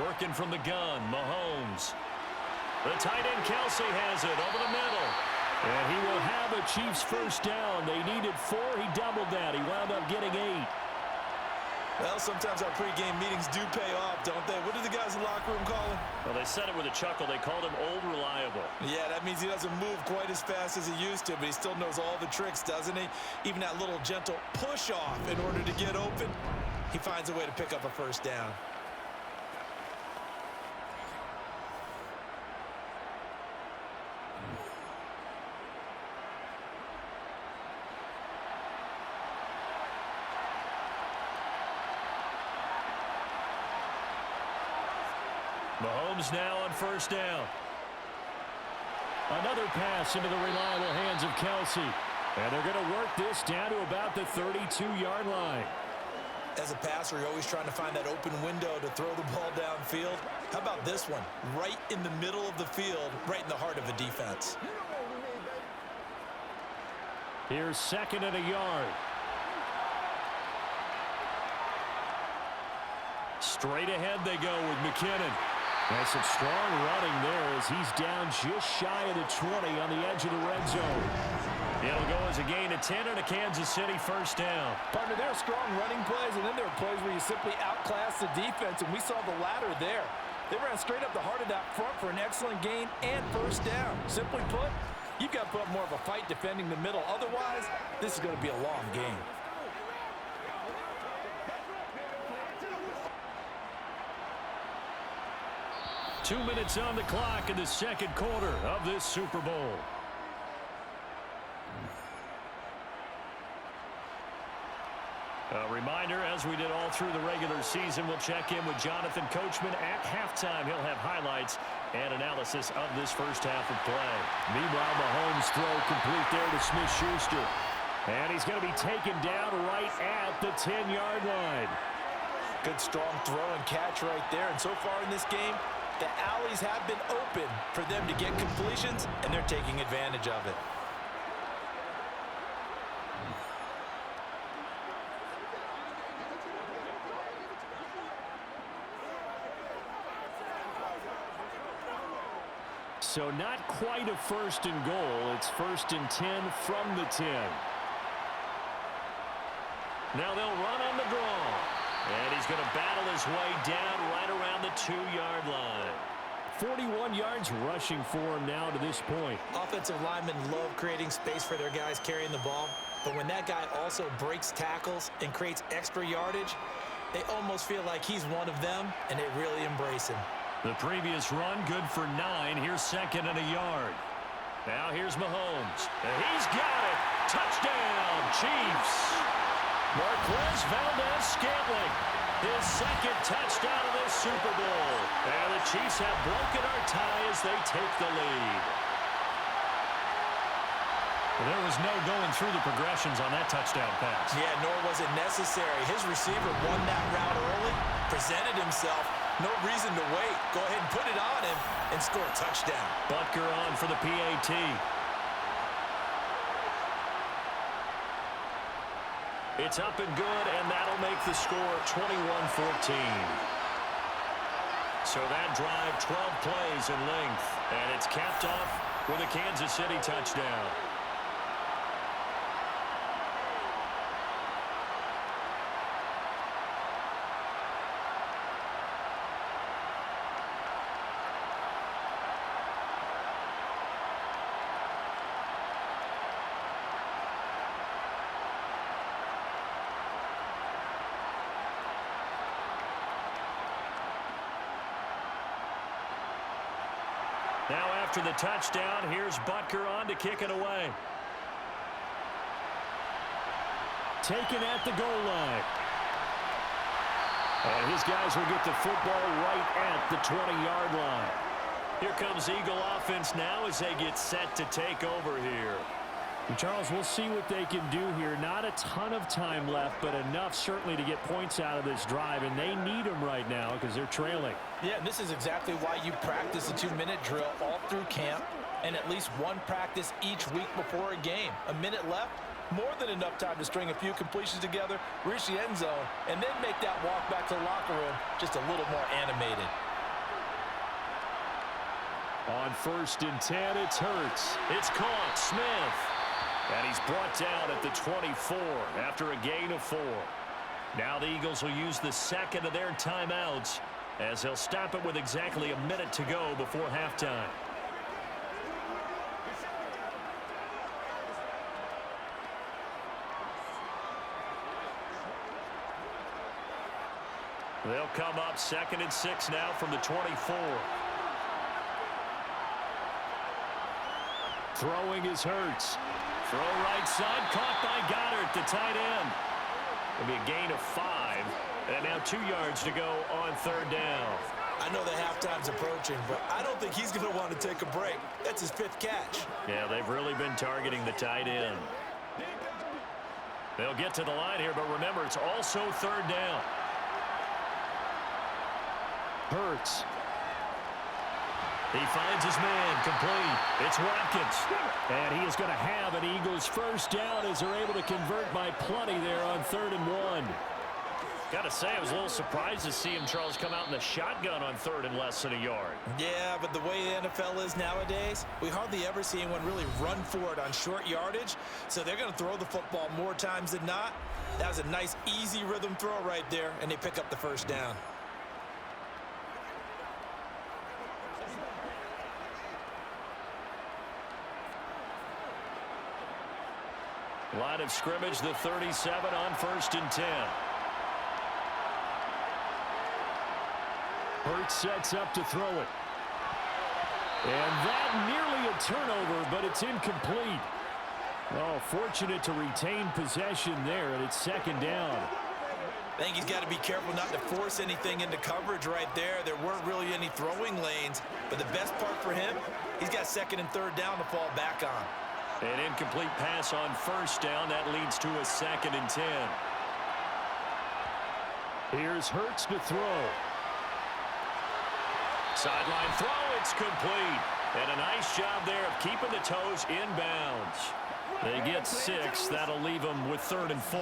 Working from the gun, Mahomes. The tight end Kelce has it over the middle. And he will have a Chiefs first down. They needed 4. He doubled that. He wound up getting 8. Well, sometimes our pregame meetings do pay off, don't they? What do the guys in the locker room call him? Well, they said it with a chuckle. They called him Old Reliable. Yeah, that means he doesn't move quite as fast as he used to, but he still knows all the tricks, doesn't he? Even that little gentle push-off in order to get open, he finds a way to pick up a first down. Mahomes now on first down. Another pass into the reliable hands of Kelce. And they're going to work this down to about the 32-yard line. As a passer, you're always trying to find that open window to throw the ball downfield. How about this one? Right in the middle of the field, right in the heart of the defense. Here's 2nd and a yard. Straight ahead they go with McKinnon. That's some strong running there as he's down just shy of the 20 on the edge of the red zone. It'll go as a gain of 10 and a Kansas City first down. Partner, there are strong running plays, and then there are plays where you simply outclass the defense, and we saw the latter there. They ran straight up the heart of that front for an excellent gain and first down. Simply put, you've got to put up more of a fight defending the middle. Otherwise, this is going to be a long game. Two minutes on the clock in the second quarter of this Super Bowl. A reminder, as we did all through the regular season, we'll check in with Jonathan Coachman at halftime. He'll have highlights and analysis of this first half of play. Meanwhile, Mahomes' throw complete there to Smith-Schuster. And he's going to be taken down right at the 10-yard line. Good strong throw and catch right there. And so far in this game, the alleys have been open for them to get completions, and they're taking advantage of it. So not quite a 1st and goal. It's 1st and 10 from the 10. Now they'll run on the draw. And he's going to battle his way down right around the 2-yard line. 41 yards rushing for him now to this point. Offensive linemen love creating space for their guys carrying the ball. But when that guy also breaks tackles and creates extra yardage, they almost feel like he's one of them, and they really embrace him. The previous run, good for 9. Here's 2nd and a yard. Now here's Mahomes. And he's got it. Touchdown, Chiefs. Marquez Valdez-Scantling, his 2nd touchdown of this Super Bowl. And the Chiefs have broken our tie as they take the lead. Well, there was no going through the progressions on that touchdown pass. Yeah, nor was it necessary. His receiver won that route early, presented himself. No reason to wait. Go ahead and put it on him and score a touchdown. Butker on for the PAT. It's up and good, and that'll make the score 21-14. So that drive, 12 plays in length, and it's capped off with a Kansas City touchdown. Now after the touchdown, here's Butker on to kick it away. Taken at the goal line. And his guys will get the football right at the 20-yard line. Here comes Eagle offense now as they get set to take over here. And Charles, we'll see what they can do here. Not a ton of time left, but enough certainly to get points out of this drive, and they need them right now because they're trailing. Yeah, and this is exactly why you practice a 2-minute drill all through camp and at least one practice each week before a game. A minute left, more than enough time to string a few completions together, reach the end zone, and then make that walk back to the locker room just a little more animated. On 1st and 10, it's Hurts. It's caught, Smith. And he's brought down at the 24 after a gain of 4. Now the Eagles will use the second of their timeouts as they'll stop it with exactly a minute to go before halftime. They'll come up 2nd and 6 now from the 24. Throwing is Hurts. Throw right side, caught by Goddard, the tight end. It'll be a gain of 5, and now 2 yards to go on 3rd down. I know that halftime's approaching, but I don't think he's going to want to take a break. That's his 5th catch. Yeah, they've really been targeting the tight end. They'll get to the line here, but remember, it's also 3rd down. Hurts. He finds his man, complete. It's Watkins. And he is going to have an Eagles 1st down as they're able to convert by plenty there on 3rd and 1. Got to say, I was a little surprised to see him, Charles, come out in the shotgun on 3rd and less than a yard. Yeah, but the way the NFL is nowadays, we hardly ever see anyone really run for it on short yardage, so they're going to throw the football more times than not. That was a nice, easy rhythm throw right there, and they pick up the 1st down. Line of scrimmage, the 37 on 1st and 10. Hurts sets up to throw it. And that nearly a turnover, but it's incomplete. Oh, fortunate to retain possession there, and it's 2nd down. I think he's got to be careful not to force anything into coverage right there. There weren't really any throwing lanes, but the best part for him, he's got 2nd and 3rd down to fall back on. An incomplete pass on 1st down. That leads to a 2nd and 10. Here's Hurts to throw. Sideline throw, it's complete. And a nice job there of keeping the toes inbounds. They get 6. That'll leave them with 3rd and 4.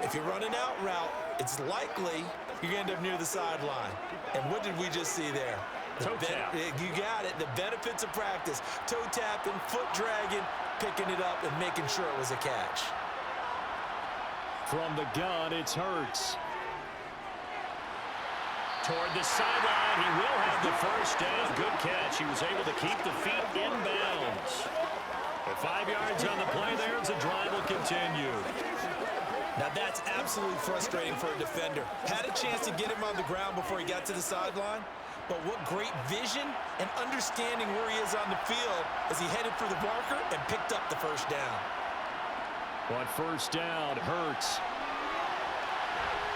If you're running out route, it's likely you're going to end up near the sideline. And what did we just see there? Toe tap. You got it. The benefits of practice. Toe tapping, foot dragging, picking it up, and making sure it was a catch. From the gun, it's Hurts. Toward the sideline, he will have the 1st down. Good catch. He was able to keep the feet inbounds. The 5 yards on the play there as the drive will continue. Now that's absolutely frustrating for a defender. Had a chance to get him on the ground before he got to the sideline, but what great vision and understanding where he is on the field as he headed for the marker and picked up the 1st down. On 1st down, Hurts.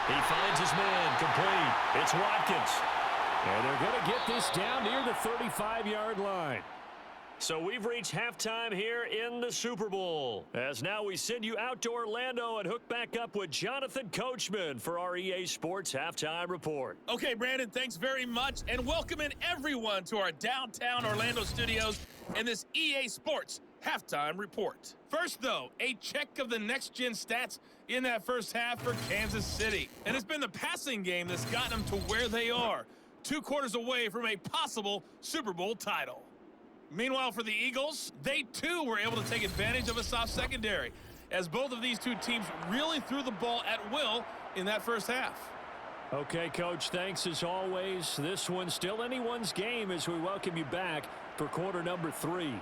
He finds his man, complete. It's Watkins. And they're going to get this down near the 35-yard line. So we've reached halftime here in the Super Bowl. As now we send you out to Orlando and hook back up with Jonathan Coachman for our EA Sports Halftime Report. Okay, Brandon, thanks very much, and welcome in everyone to our downtown Orlando studios and this EA Sports Halftime Report. First, though, a check of the next-gen stats in that first half for Kansas City. And it's been the passing game that's gotten them to where they are, 2 quarters away from a possible Super Bowl title. Meanwhile, for the Eagles, they too were able to take advantage of a soft secondary, as both of these 2 teams really threw the ball at will in that first half. Okay, Coach, thanks as always. This one's still anyone's game as we welcome you back for quarter number 3.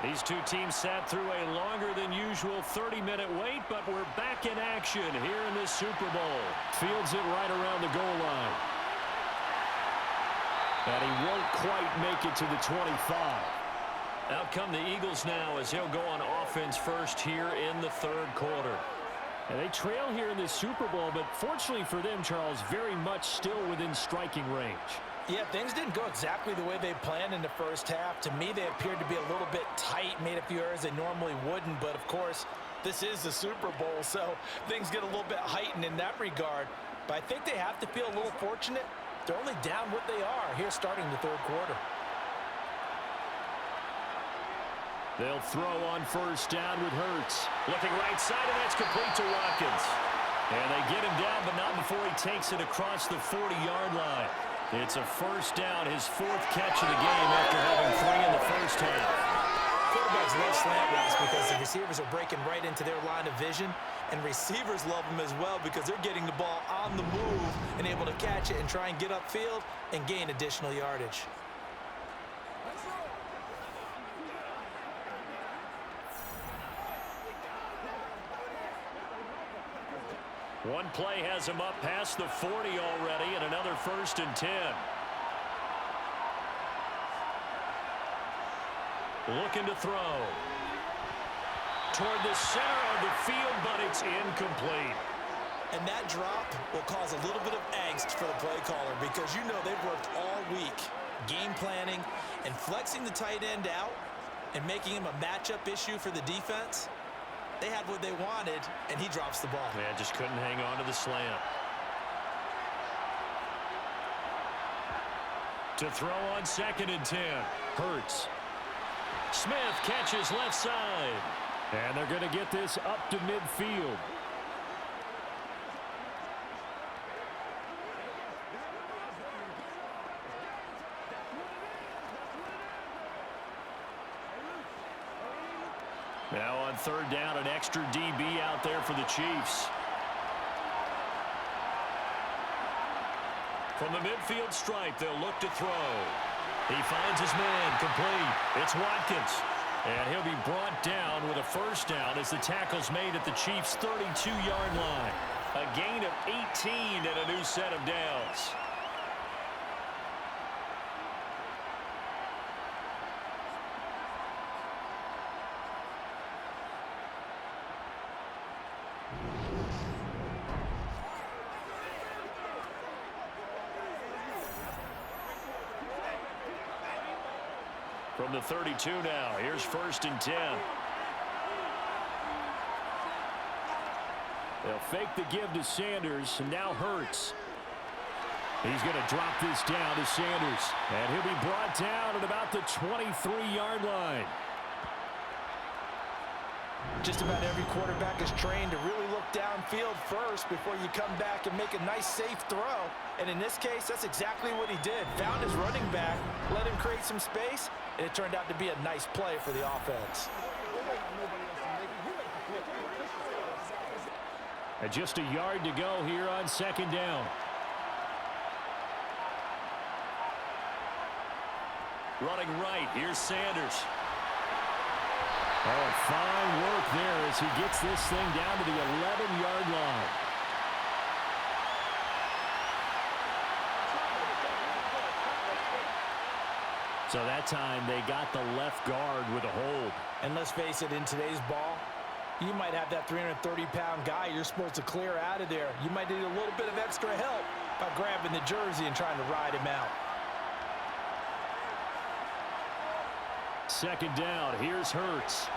These two teams sat through a longer than usual 30-minute wait, but we're back in action here in this Super Bowl. Fields it right around the goal line. And he won't quite make it to the 25. Out come the Eagles now as he'll go on offense first here in the third quarter. And they trail here in this Super Bowl, but fortunately for them, Charles, very much still within striking range. Yeah, things didn't go exactly the way they planned in the first half. To me, they appeared to be a little bit tight, made a few errors they normally wouldn't. But, of course, this is the Super Bowl, so things get a little bit heightened in that regard. But I think they have to feel a little fortunate. They're only down what they are here starting the third quarter. They'll throw on first down with Hurts. Looking right side, and that's complete to Watkins. And they get him down, but not before he takes it across the 40-yard line. It's a first down, his fourth catch of the game after having 3 in the first half. Quarterbacks love slant routes because the receivers are breaking right into their line of vision, and receivers love them as well because they're getting the ball on the move and able to catch it and try and get upfield and gain additional yardage. One play has him up past the 40 already, and another 1st and 10. Looking to throw. Toward the center of the field, but it's incomplete. And that drop will cause a little bit of angst for the play caller because you know they've worked all week game planning and flexing the tight end out and making him a matchup issue for the defense. They had what they wanted, and he drops the ball. Yeah, just couldn't hang on to the slant. To throw on 2nd and 10. Hurts. Smith catches left side. And they're going to get this up to midfield. Now on 3rd down, an extra DB out there for the Chiefs. From the midfield stripe, they'll look to throw. He finds his man, complete. It's Watkins. And he'll be brought down with a first down as the tackle's made at the Chiefs' 32-yard line. A gain of 18 and a new set of downs. From the 32 now, here's 1st and 10. They'll fake the give to Sanders, and now Hurts. He's going to drop this down to Sanders, and he'll be brought down at about the 23-yard line. Just about every quarterback is trained to really look downfield first before you come back and make a nice, safe throw. And in this case, that's exactly what he did. Found his running back, let him create some space, and it turned out to be a nice play for the offense. And just a yard to go here on 2nd down. Running right, here's Sanders. Oh, fine work there as he gets this thing down to the 11-yard line. So that time they got the left guard with a hold. And let's face it, in today's ball, you might have that 330-pound guy you're supposed to clear out of there. You might need a little bit of extra help by grabbing the jersey and trying to ride him out. 2nd down, here's Hurts.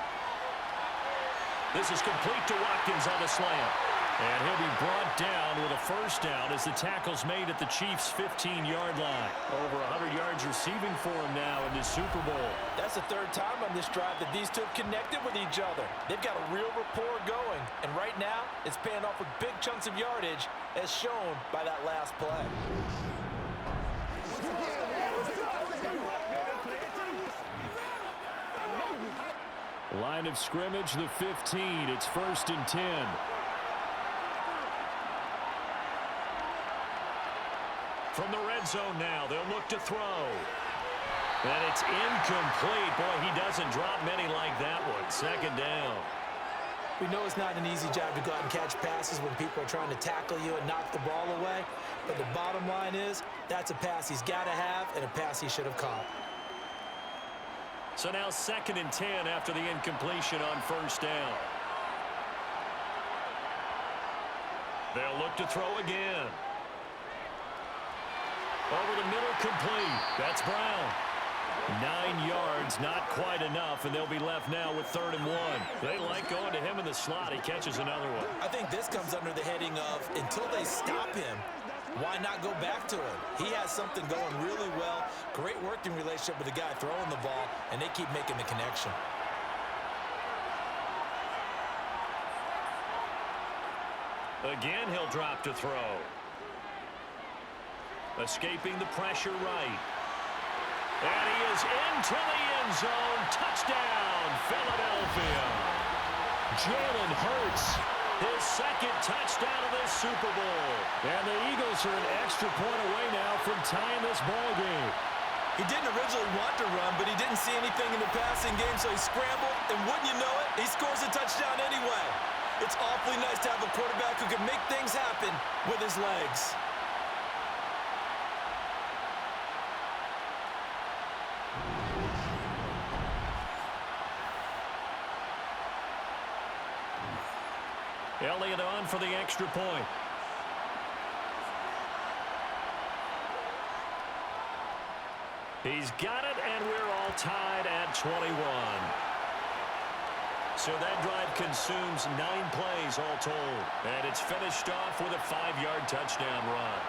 This is complete to Watkins on the slant. And he'll be brought down with a first down as the tackle's made at the Chiefs' 15-yard line. Over 100 yards receiving for him now in this Super Bowl. That's the 3rd time on this drive that these two have connected with each other. They've got a real rapport going. And right now, it's paying off with big chunks of yardage as shown by that last play. Line of scrimmage, the 15. It's 1st and 10. From the red zone now, they'll look to throw. And it's incomplete. Boy, he doesn't drop many like that one. Second down. We know it's not an easy job to go out and catch passes when people are trying to tackle you and knock the ball away. But the bottom line is, that's a pass he's got to have and a pass he should have caught. So now 2nd and 10 after the incompletion on first down. They'll look to throw again. Over the middle, complete. That's Brown. 9 yards, not quite enough, and they'll be left now with 3rd and 1. They like going to him in the slot. He catches another one. I think this comes under the heading of, until they stop him, why not go back to him? He has something going really well. Great working relationship with the guy throwing the ball, and they keep making the connection. Again, he'll drop to throw. Escaping the pressure right. And he is into the end zone. Touchdown, Philadelphia. Jalen Hurts, his 2nd touchdown of this Super Bowl. And the Eagles are an extra point away now from tying this ball game. He didn't originally want to run, but he didn't see anything in the passing game, so he scrambled, and wouldn't you know it, he scores a touchdown anyway. It's awfully nice to have a quarterback who can make things happen with his legs. Elliott on for the extra point. He's got it, and we're all tied at 21. So that drive consumes 9 plays all told. And it's finished off with a 5-yard touchdown run.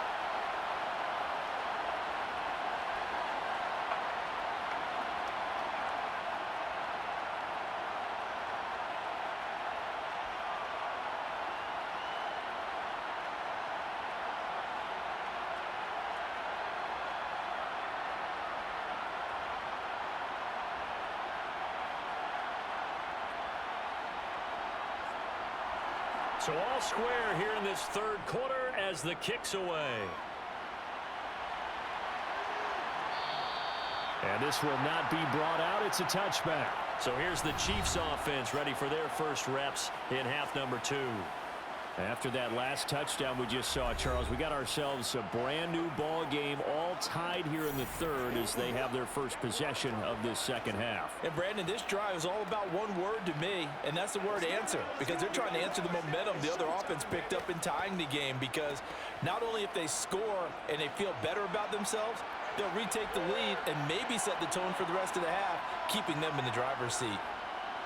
So all square here in this 3rd quarter as the kick's away. And this will not be brought out. It's a touchback. So here's the Chiefs offense ready for their first reps in half number 2. After that last touchdown we just saw, Charles, we got ourselves a brand new ball game, all tied here in the 3rd as they have their first possession of this 2nd half. And Brandon, this drive is all about one word to me, and that's the word answer, because they're trying to answer the momentum the other offense picked up in tying the game, because not only if they score and they feel better about themselves, they'll retake the lead and maybe set the tone for the rest of the half, keeping them in the driver's seat.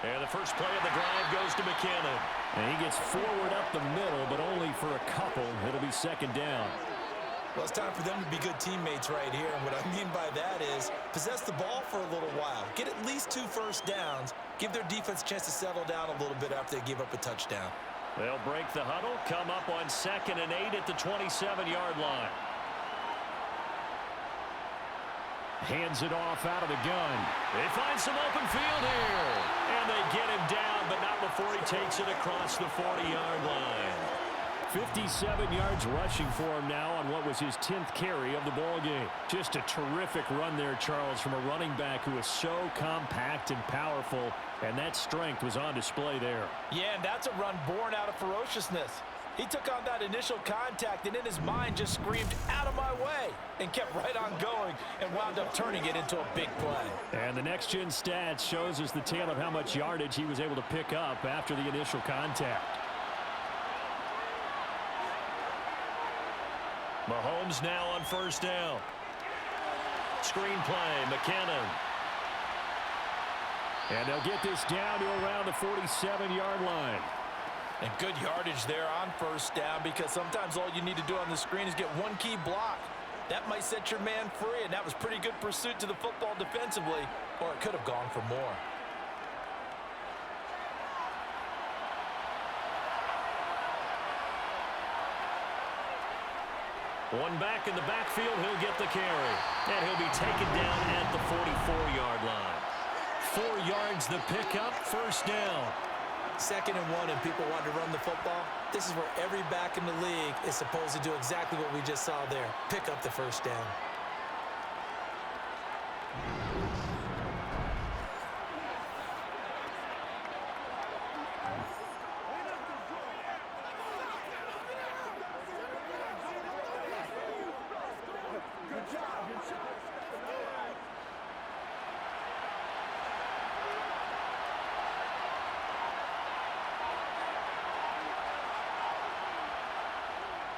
And the first play of the drive goes to McKinnon. And he gets forward up the middle, but only for a couple. It'll be 2nd down. Well, it's time for them to be good teammates right here. And what I mean by that is possess the ball for a little while. Get at least 2 first downs. Give their defense a chance to settle down a little bit after they give up a touchdown. They'll break the huddle, come up on 2nd and 8 at the 27-yard line. Hands it off out of the gun. They find some open field here. And they get him down, but not before he takes it across the 40-yard line. 57 yards rushing for him now on what was his 10th carry of the ball game. Just a terrific run there, Charles, from a running back who is so compact and powerful, and that strength was on display there. Yeah, and that's a run born out of ferociousness. He took on that initial contact and in his mind just screamed, "Out of my way," and kept right on going and wound up turning it into a big play. And the next-gen stats shows us the tale of how much yardage he was able to pick up after the initial contact. Mahomes now on first down. Screen play, McKinnon. And they'll get this down to around the 47-yard line. And good yardage there on first down, because sometimes all you need to do on the screen is get one key block. That might set your man free, and that was pretty good pursuit to the football defensively, or it could have gone for more. One back in the backfield, he'll get the carry. And he'll be taken down at the 44-yard line. 4 yards the pickup, first down. 2nd and 1 and people want to run the football. This is where every back in the league is supposed to do exactly what we just saw there. Pick up the first down.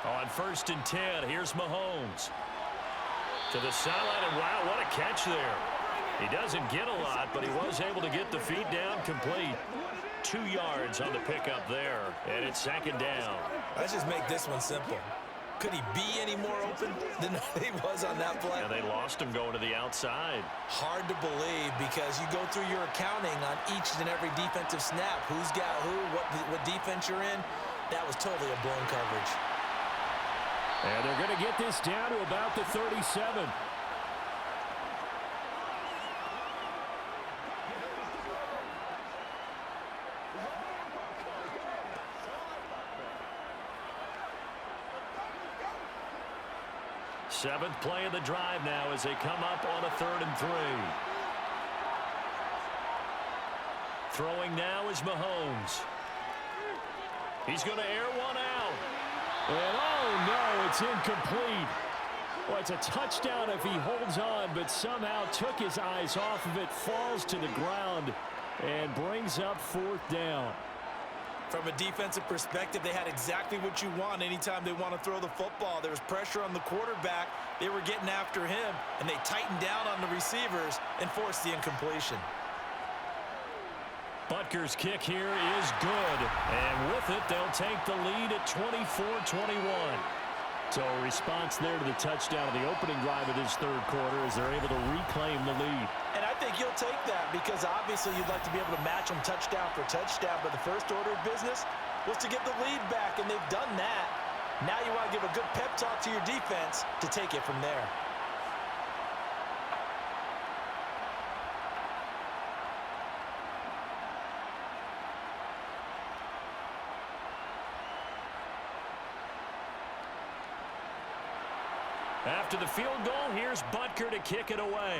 On 1st and 10, here's Mahomes. To the sideline, and wow, what a catch there. He doesn't get a lot, but he was able to get the feet down complete. 2 yards on the pickup there, and it's 2nd down. Let's just make this one simple. Could he be any more open than he was on that play? And they lost him going to the outside. Hard to believe because you go through your accounting on each and every defensive snap. Who's got who, what defense you're in. That was totally a blown coverage. And they're going to get this down to about the 37. Seventh play of the drive now as they come up on a 3rd and 3. Throwing now is Mahomes. He's going to air one out. And oh no, it's incomplete. Well, it's a touchdown if he holds on, but somehow took his eyes off of it, falls to the ground, and brings up 4th down. From a defensive perspective, they had exactly what you want anytime they want to throw the football. There was pressure on the quarterback. They were getting after him, and they tightened down on the receivers and forced the incompletion. Butker's kick here is good, and with it, they'll take the lead at 24-21. So a response there to the touchdown of the opening drive of this 3rd quarter as they're able to reclaim the lead. And I think you'll take that because obviously you'd like to be able to match them touchdown for touchdown, but the first order of business was to get the lead back, and they've done that. Now you want to give a good pep talk to your defense to take it from there. After the field goal, here's Butker to kick it away.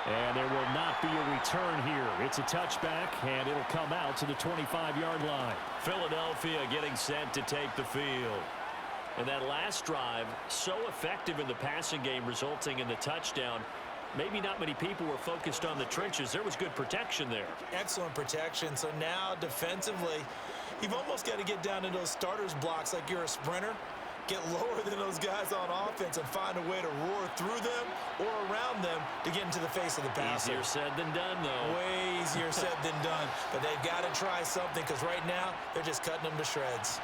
And there will not be a return here. It's a touchback, and it'll come out to the 25-yard line. Philadelphia getting set to take the field. And that last drive, so effective in the passing game, resulting in the touchdown. Maybe not many people were focused on the trenches. There was good protection there. Excellent protection. So now defensively, you've almost got to get down to those starters blocks like you're a sprinter. Get lower than those guys on offense and find a way to roar through them or around them to get into the face of the passer. Easier said than done, though. Way easier said than done. But they've got to try something because right now they're just cutting them to shreds.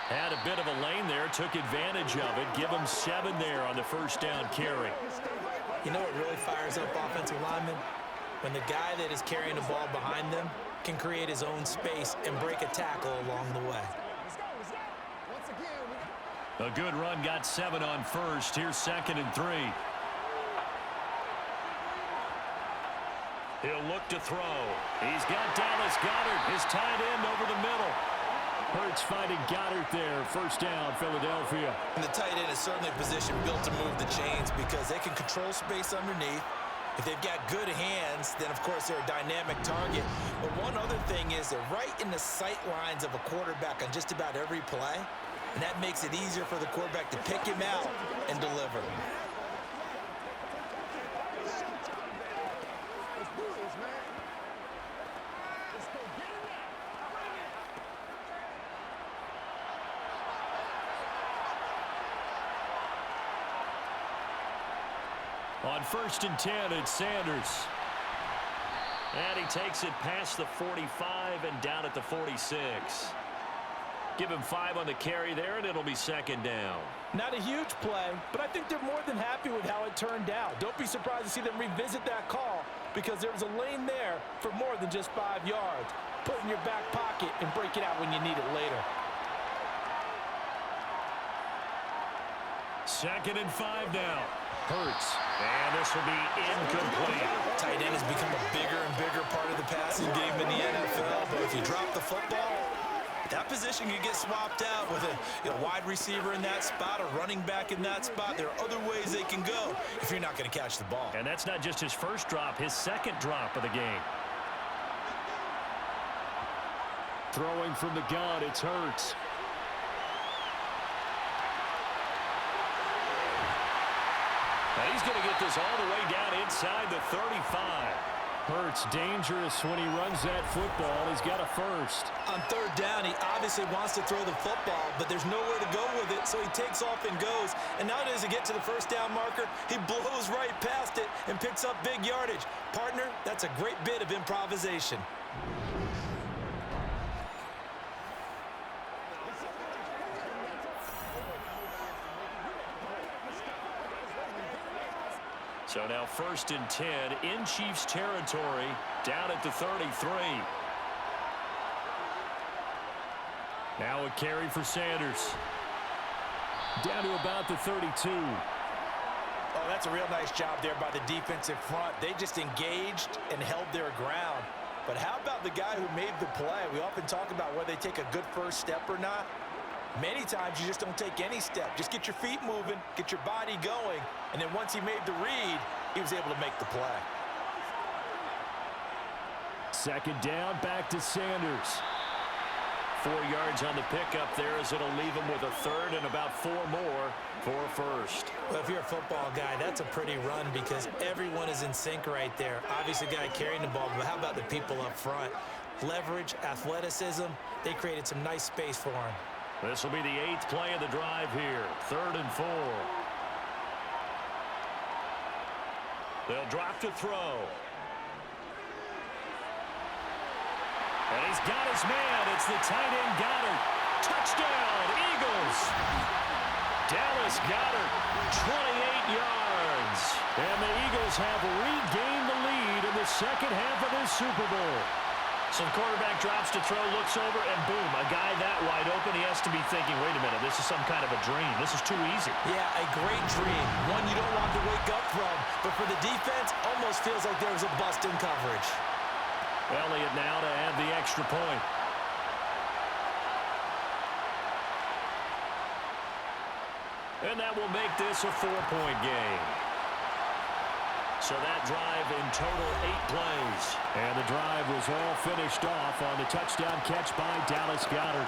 Had a bit of a lane there, took advantage of it. Give them 7 there on the 1st down carry. You know what really fires up offensive linemen? When the guy that is carrying the ball behind them can create his own space and break a tackle along the way. A good run, got 7 on 1st. Here's 2nd and 3. He'll look to throw. He's got Dallas Goedert, his tight end, over the middle. Hurts finding Goddard there. 1st down, Philadelphia. And the tight end is certainly a position built to move the chains because they can control space underneath. If they've got good hands, then, of course, they're a dynamic target. But one other thing is they're right in the sight lines of a quarterback on just about every play. And that makes it easier for the quarterback to pick him out and deliver. On 1st and 10, it's Sanders. And he takes it past the 45 and down at the 46. Give him 5 on the carry there, and it'll be 2nd down. Not a huge play, but I think they're more than happy with how it turned out. Don't be surprised to see them revisit that call because there was a lane there for more than just 5 yards. Put it in your back pocket and break it out when you need it later. 2nd and 5 now. Hurts. And this will be incomplete. Tight end has become a bigger and bigger part of the passing game in the NFL, but if you drop the football, that position can get swapped out with a wide receiver in that spot, a running back in that spot. There are other ways they can go if you're not going to catch the ball. And that's not just his first drop, his 2nd drop of the game. Throwing from the gun, it's Hurts. And he's going to get this all the way down inside the 35. Hurts dangerous when he runs that football. He's got a first. On third down, he obviously wants to throw the football, but there's nowhere to go with it, so he takes off and goes. And now does he get to the first down marker? He blows right past it and picks up big yardage. Partner, that's a great bit of improvisation. So now 1st and 10 in Chiefs territory, down at the 33. Now a carry for Sanders. Down to about the 32. Oh, that's a real nice job there by the defensive front. They just engaged and held their ground. But how about the guy who made the play? We often talk about whether they take a good first step or not. Many times you just don't take any step. Just get your feet moving, get your body going, and then once he made the read, he was able to make the play. 2nd down, back to Sanders. 4 yards on the pickup there as it'll leave him with a third and about 4 more for a first. Well, if you're a football guy, that's a pretty run because everyone is in sync right there. Obviously, the guy carrying the ball, but how about the people up front? Leverage, athleticism, they created some nice space for him. This will be the 8th play of the drive here. 3rd and 4. They'll drop to throw. And he's got his man. It's the tight end Goddard. Touchdown, Eagles. Dallas Goddard, 28 yards. And the Eagles have regained the lead in the second half of this Super Bowl. So the quarterback drops to throw, looks over, and boom, a guy that wide open, he has to be thinking, wait a minute, this is some kind of a dream. This is too easy. Yeah, a great dream. One you don't want to wake up from. But for the defense, almost feels like there was a bust in coverage. Elliott now to add the extra point. And that will make this a 4-point game. So that drive in total 8 plays. And the drive was all finished off on the touchdown catch by Dallas Goedert.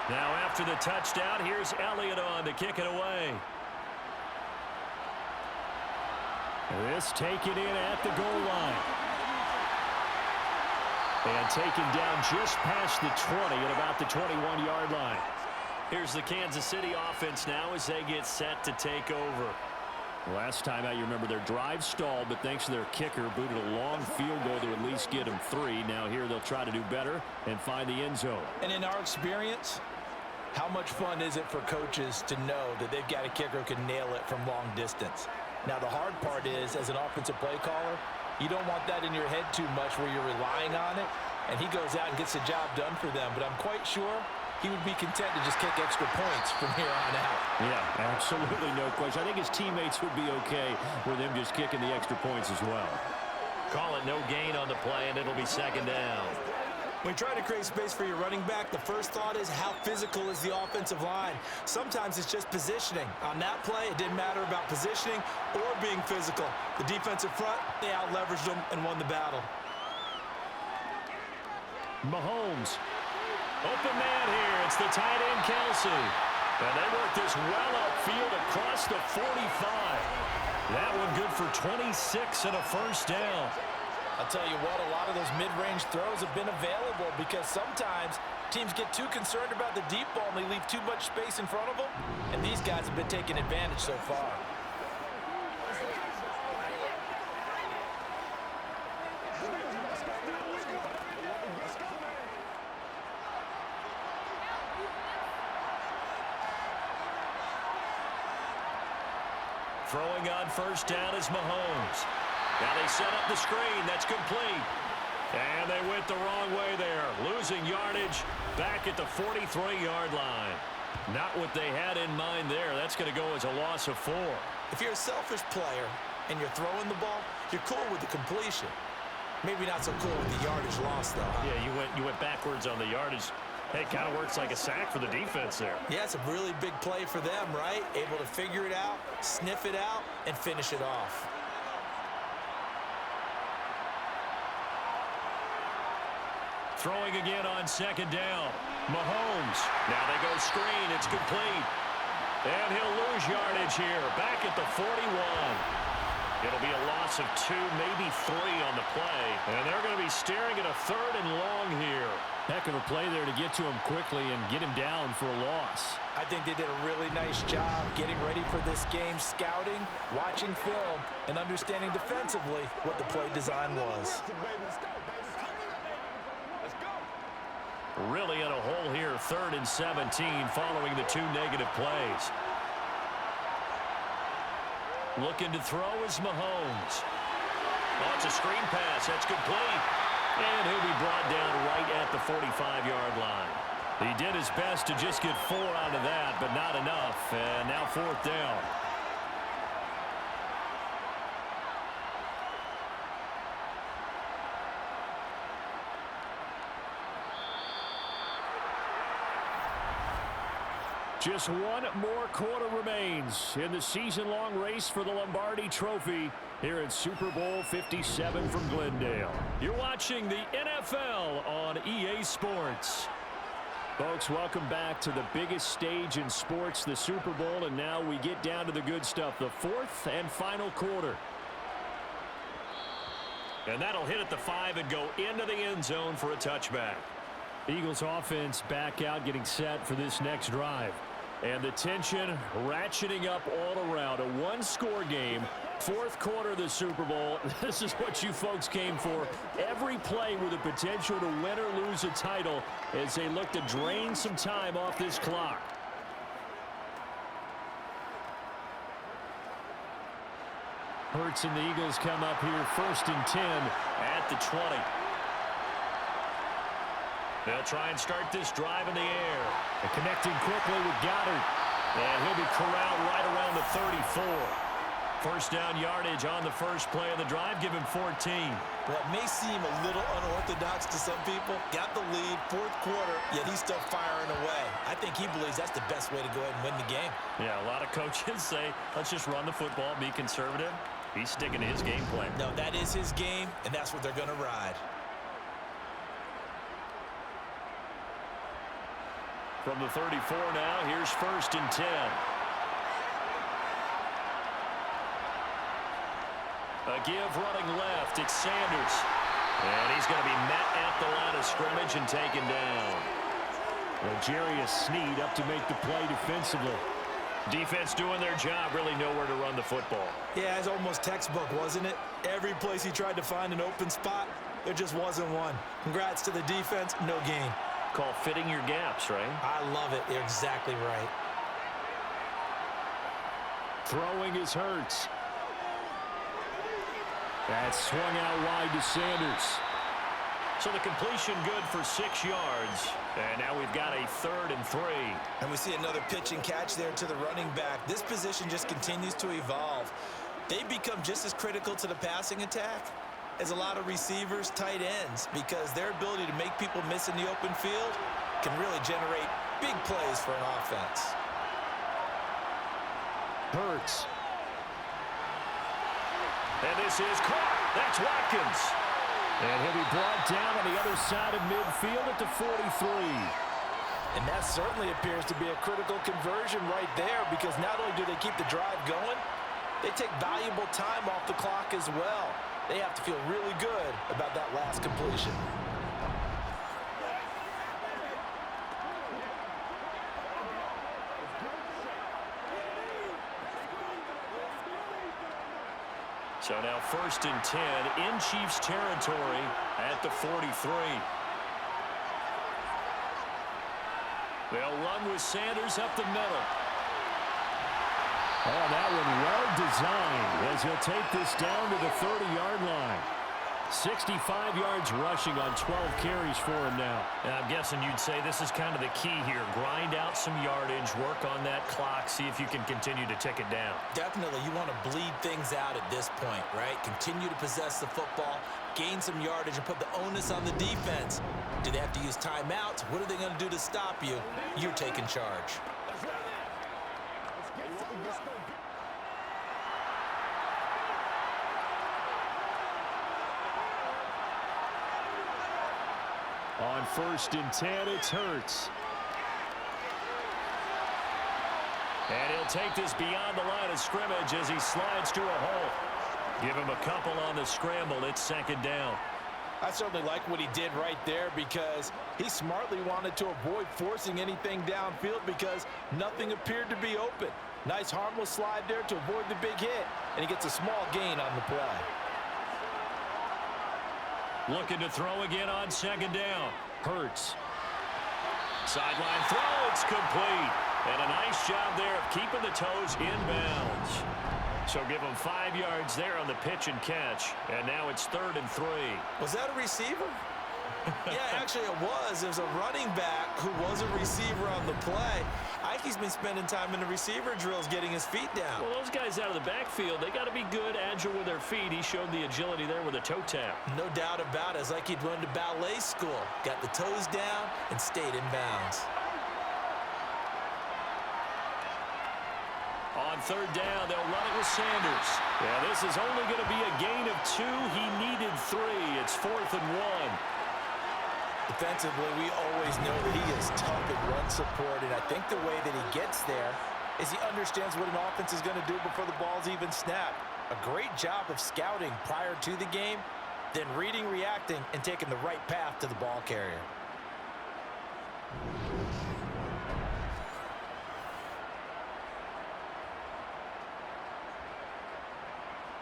Now after the touchdown, here's Elliott on to kick it away. This taken in at the goal line. And taken down just past the 20 at about the 21-yard line. Here's the Kansas City offense now as they get set to take over. Last time out, you remember their drive stalled, but thanks to their kicker, booted a long field goal to at least get them 3. Now here they'll try to do better and find the end zone. And in our experience, how much fun is it for coaches to know that they've got a kicker who can nail it from long distance? Now, the hard part is, as an offensive play caller, you don't want that in your head too much where you're relying on it, and he goes out and gets the job done for them. But I'm quite sure he would be content to just kick extra points from here on out. Yeah, absolutely no question. I think his teammates would be okay with him just kicking the extra points as well. Call it no gain on the play, and it'll be 2nd down. When trying to create space for your running back, the first thought is how physical is the offensive line. Sometimes it's just positioning. On that play, it didn't matter about positioning or being physical. The defensive front, they out-leveraged them and won the battle. Mahomes. Open man here. It's the tight end, Kelce. And they work this well upfield across the 45. That one good for 26 and a first down. I'll tell you what, a lot of those mid-range throws have been available because sometimes teams get too concerned about the deep ball and they leave too much space in front of them, and these guys have been taking advantage so far. Throwing on first down is Mahomes. Now they set up the screen. That's complete. And they went the wrong way there. Losing yardage back at the 43-yard line. Not what they had in mind there. That's going to go as a loss of 4. If you're a selfish player and you're throwing the ball, you're cool with the completion. Maybe not so cool with the yardage loss, though, huh? Yeah, you went backwards on the yardage. Hey, it kind of works like a sack for the defense there. Yeah, it's a really big play for them, right? Able to figure it out, sniff it out, and finish it off. Throwing again on second down. Mahomes. Now they go screen. It's complete. And he'll lose yardage here. Back at the 41. It'll be a loss of 2, maybe 3 on the play. And they're going to be staring at a 3rd and long here. Heck of a play there to get to him quickly and get him down for a loss. I think they did a really nice job getting ready for this game, scouting, watching film, and understanding defensively what the play design was. Really in a hole here, 3rd and 17 following the 2 negative plays. Looking to throw is Mahomes. Oh, it's a screen pass. That's complete. And he'll be brought down right at the 45-yard line. He did his best to just get 4 out of that, but not enough. And now 4th down. Just one more quarter remains in the season-long race for the Lombardi Trophy here at Super Bowl 57 from Glendale. You're watching the NFL on EA Sports. Folks, welcome back to the biggest stage in sports, the Super Bowl, and now we get down to the good stuff, the 4th and final quarter. And that'll hit at the 5 and go into the end zone for a touchback. Eagles offense back out, getting set for this next drive. And the tension ratcheting up all around. A one-score game, 4th quarter of the Super Bowl. This is what you folks came for. Every play with the potential to win or lose a title as they look to drain some time off this clock. Hurts and the Eagles come up here 1st and 10 at the 20. They'll try and start this drive in the air. And connecting quickly with Goddard. And he'll be corralled right around the 34. 1st down yardage on the first play of the drive. Give him 14. Well, it may seem a little unorthodox to some people. Got the lead, 4th quarter, yet he's still firing away. I think he believes that's the best way to go ahead and win the game. Yeah, a lot of coaches say, let's just run the football, be conservative. He's sticking to his game plan. No, that is his game, and that's what they're going to ride. From the 34 now, here's 1st and 10. A give running left, it's Sanders. And he's going to be met at the line of scrimmage and taken down. Well, Jarius Sneed up to make the play defensively. Defense doing their job, really nowhere to run the football. Yeah, it's almost textbook, wasn't it? Every place he tried to find an open spot, there just wasn't one. Congrats to the defense, no gain. Call fitting your gaps, right? I love it. You're exactly right. Throwing is Hurts. That's swung out wide to Sanders. So the completion good for 6 yards. And now we've got a 3rd and 3. And we see another pitch and catch there to the running back. This position just continues to evolve. They've become just as critical to the passing attack as a lot of receivers, tight ends, because their ability to make people miss in the open field can really generate big plays for an offense. Hurts. And this is caught. That's Watkins. And he'll be brought down on the other side of midfield at the 43. And that certainly appears to be a critical conversion right there, because not only do they keep the drive going, they take valuable time off the clock as well. They have to feel really good about that last completion. So now 1st and 10 in Chiefs territory at the 43. They'll run with Sanders up the middle. Oh, that one well designed as he'll take this down to the 30-yard line. 65 yards rushing on 12 carries for him now. And I'm guessing you'd say this is kind of the key here. Grind out some yardage, work on that clock, see if you can continue to tick it down. Definitely, you want to bleed things out at this point, right? Continue to possess the football, gain some yardage, and put the onus on the defense. Do they have to use timeouts? What are they going to do to stop you? You're taking charge. On 1st and 10, it's Hurts. And he'll take this beyond the line of scrimmage as he slides to a hole. Give him a couple on the scramble. It's 2nd down. I certainly like what he did right there because he smartly wanted to avoid forcing anything downfield because nothing appeared to be open. Nice harmless slide there to avoid the big hit, and he gets a small gain on the play. Looking to throw again on 2nd down. Hurts. Sideline throw, it's complete. And a nice job there of keeping the toes inbounds. So give him 5 yards there on the pitch and catch. And now it's 3rd and 3. Was that a receiver? Yeah, actually it was. It was a running back who was a receiver on the play. Ike's been spending time in the receiver drills getting his feet down. Well, those guys out of the backfield, they got to be good, agile with their feet. He showed the agility there with a toe tap. No doubt about it. It's like he'd run to ballet school. Got the toes down and stayed in bounds. On 3rd down, they'll run it with Sanders. Yeah, this is only going to be a gain of 2. He needed 3. It's 4th and 1. Defensively, we always know that he is tough in run support, and I think the way that he gets there is he understands what an offense is going to do before the ball's even snapped. A great job of scouting prior to the game, then reading, reacting, and taking the right path to the ball carrier.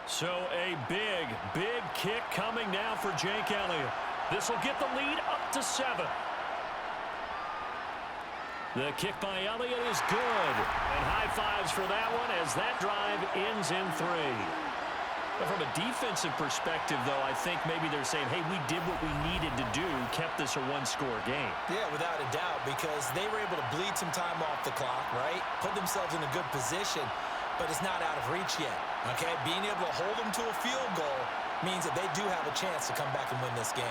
So a big, big kick coming now for Jake Elliott. This will get the lead up to 7. The kick by Elliott is good. And high fives for that one as that drive ends in 3. But from a defensive perspective, though, I think maybe they're saying, hey, we did what we needed to do, kept this a one-score game. Yeah, without a doubt, because they were able to bleed some time off the clock, right? Put themselves in a good position, but it's not out of reach yet, okay? Being able to hold them to a field goal means that they do have a chance to come back and win this game.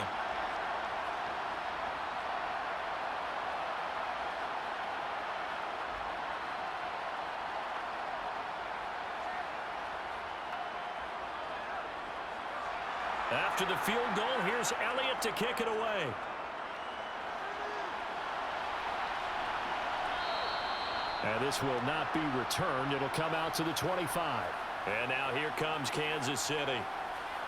After the field goal, here's Elliott to kick it away. And this will not be returned. It'll come out to the 25. And now here comes Kansas City.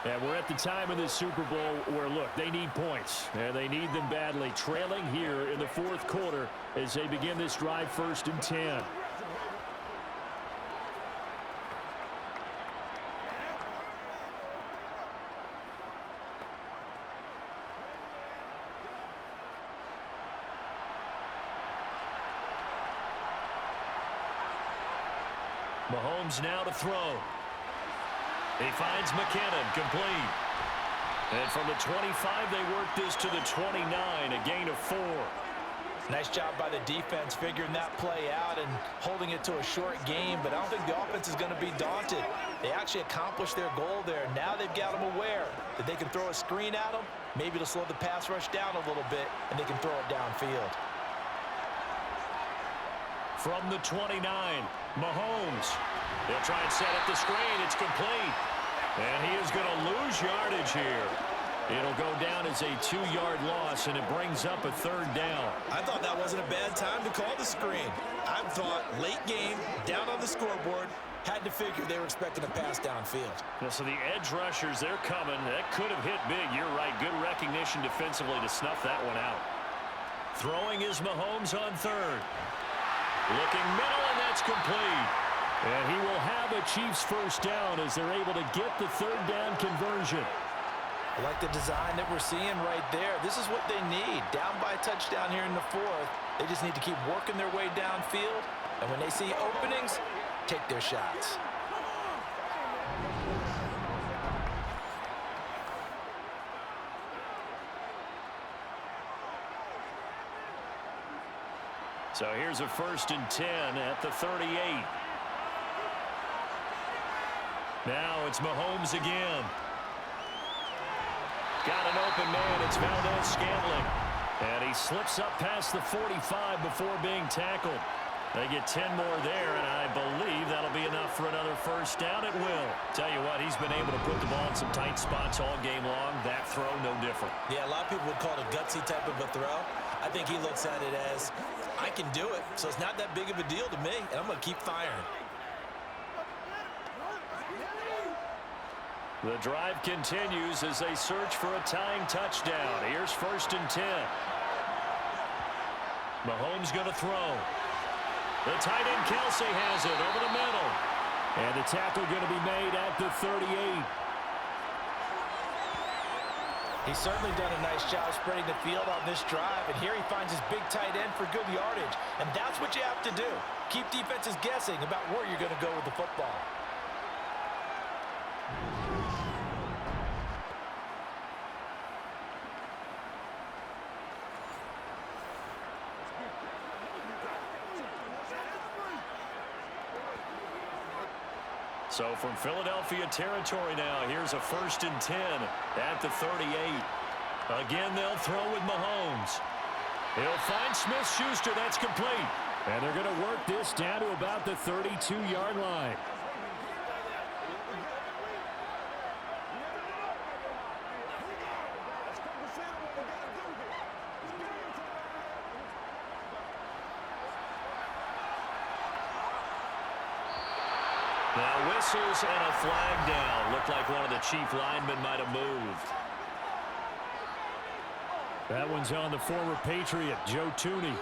And we're at the time of this Super Bowl where, look, they need points. And they need them badly. Trailing here in the 4th quarter as they begin this drive 1st and 10. Mahomes now to throw. He finds McKinnon, complete. And from the 25, they work this to the 29, a gain of 4. Nice job by the defense figuring that play out and holding it to a short game, but I don't think the offense is going to be daunted. They actually accomplished their goal there. Now they've got them aware that they can throw a screen at them, maybe to slow the pass rush down a little bit, and they can throw it downfield. From the 29, Mahomes. They'll try and set up the screen. It's complete. And he is going to lose yardage here. It'll go down as a 2-yard loss, and it brings up a 3rd down. I thought that wasn't a bad time to call the screen. I thought late game, down on the scoreboard, had to figure they were expecting a pass downfield. Yeah, so the edge rushers, they're coming. That could have hit big. You're right. Good recognition defensively to snuff that one out. Throwing is Mahomes on 3rd. Looking middle, and that's complete. And he will have a Chiefs 1st down as they're able to get the 3rd down conversion. I like the design that we're seeing right there. This is what they need. Down by a touchdown here in the 4th. They just need to keep working their way downfield. And when they see openings, take their shots. So here's a 1st and 10 at the 38. Now it's Mahomes again. Got an open man. It's Valdez-Scantling. And he slips up past the 45 before being tackled. They get 10 more there, and I believe that'll be enough for another 1st down. It will. Tell you what, he's been able to put the ball in some tight spots all game long. That throw, no different. Yeah, a lot of people would call it a gutsy type of a throw. I think he looks at it as, I can do it, so it's not that big of a deal to me, and I'm going to keep firing. The drive continues as they search for a tying touchdown. Here's 1st and 10. Mahomes going to throw. The tight end Kelce has it over the middle. And the tackle going to be made at the 38. He's certainly done a nice job spreading the field on this drive, and here he finds his big tight end for good yardage. And that's what you have to do. Keep defenses guessing about where you're going to go with the football. So from Philadelphia territory now, here's a 1st and 10 at the 38. Again, they'll throw with Mahomes. He'll find Smith-Schuster. That's complete. And they're going to work this down to about the 32-yard line. Now whistles and a flag down. Looked like one of the chief linemen might have moved. That one's on the former Patriot, Joe Tooney.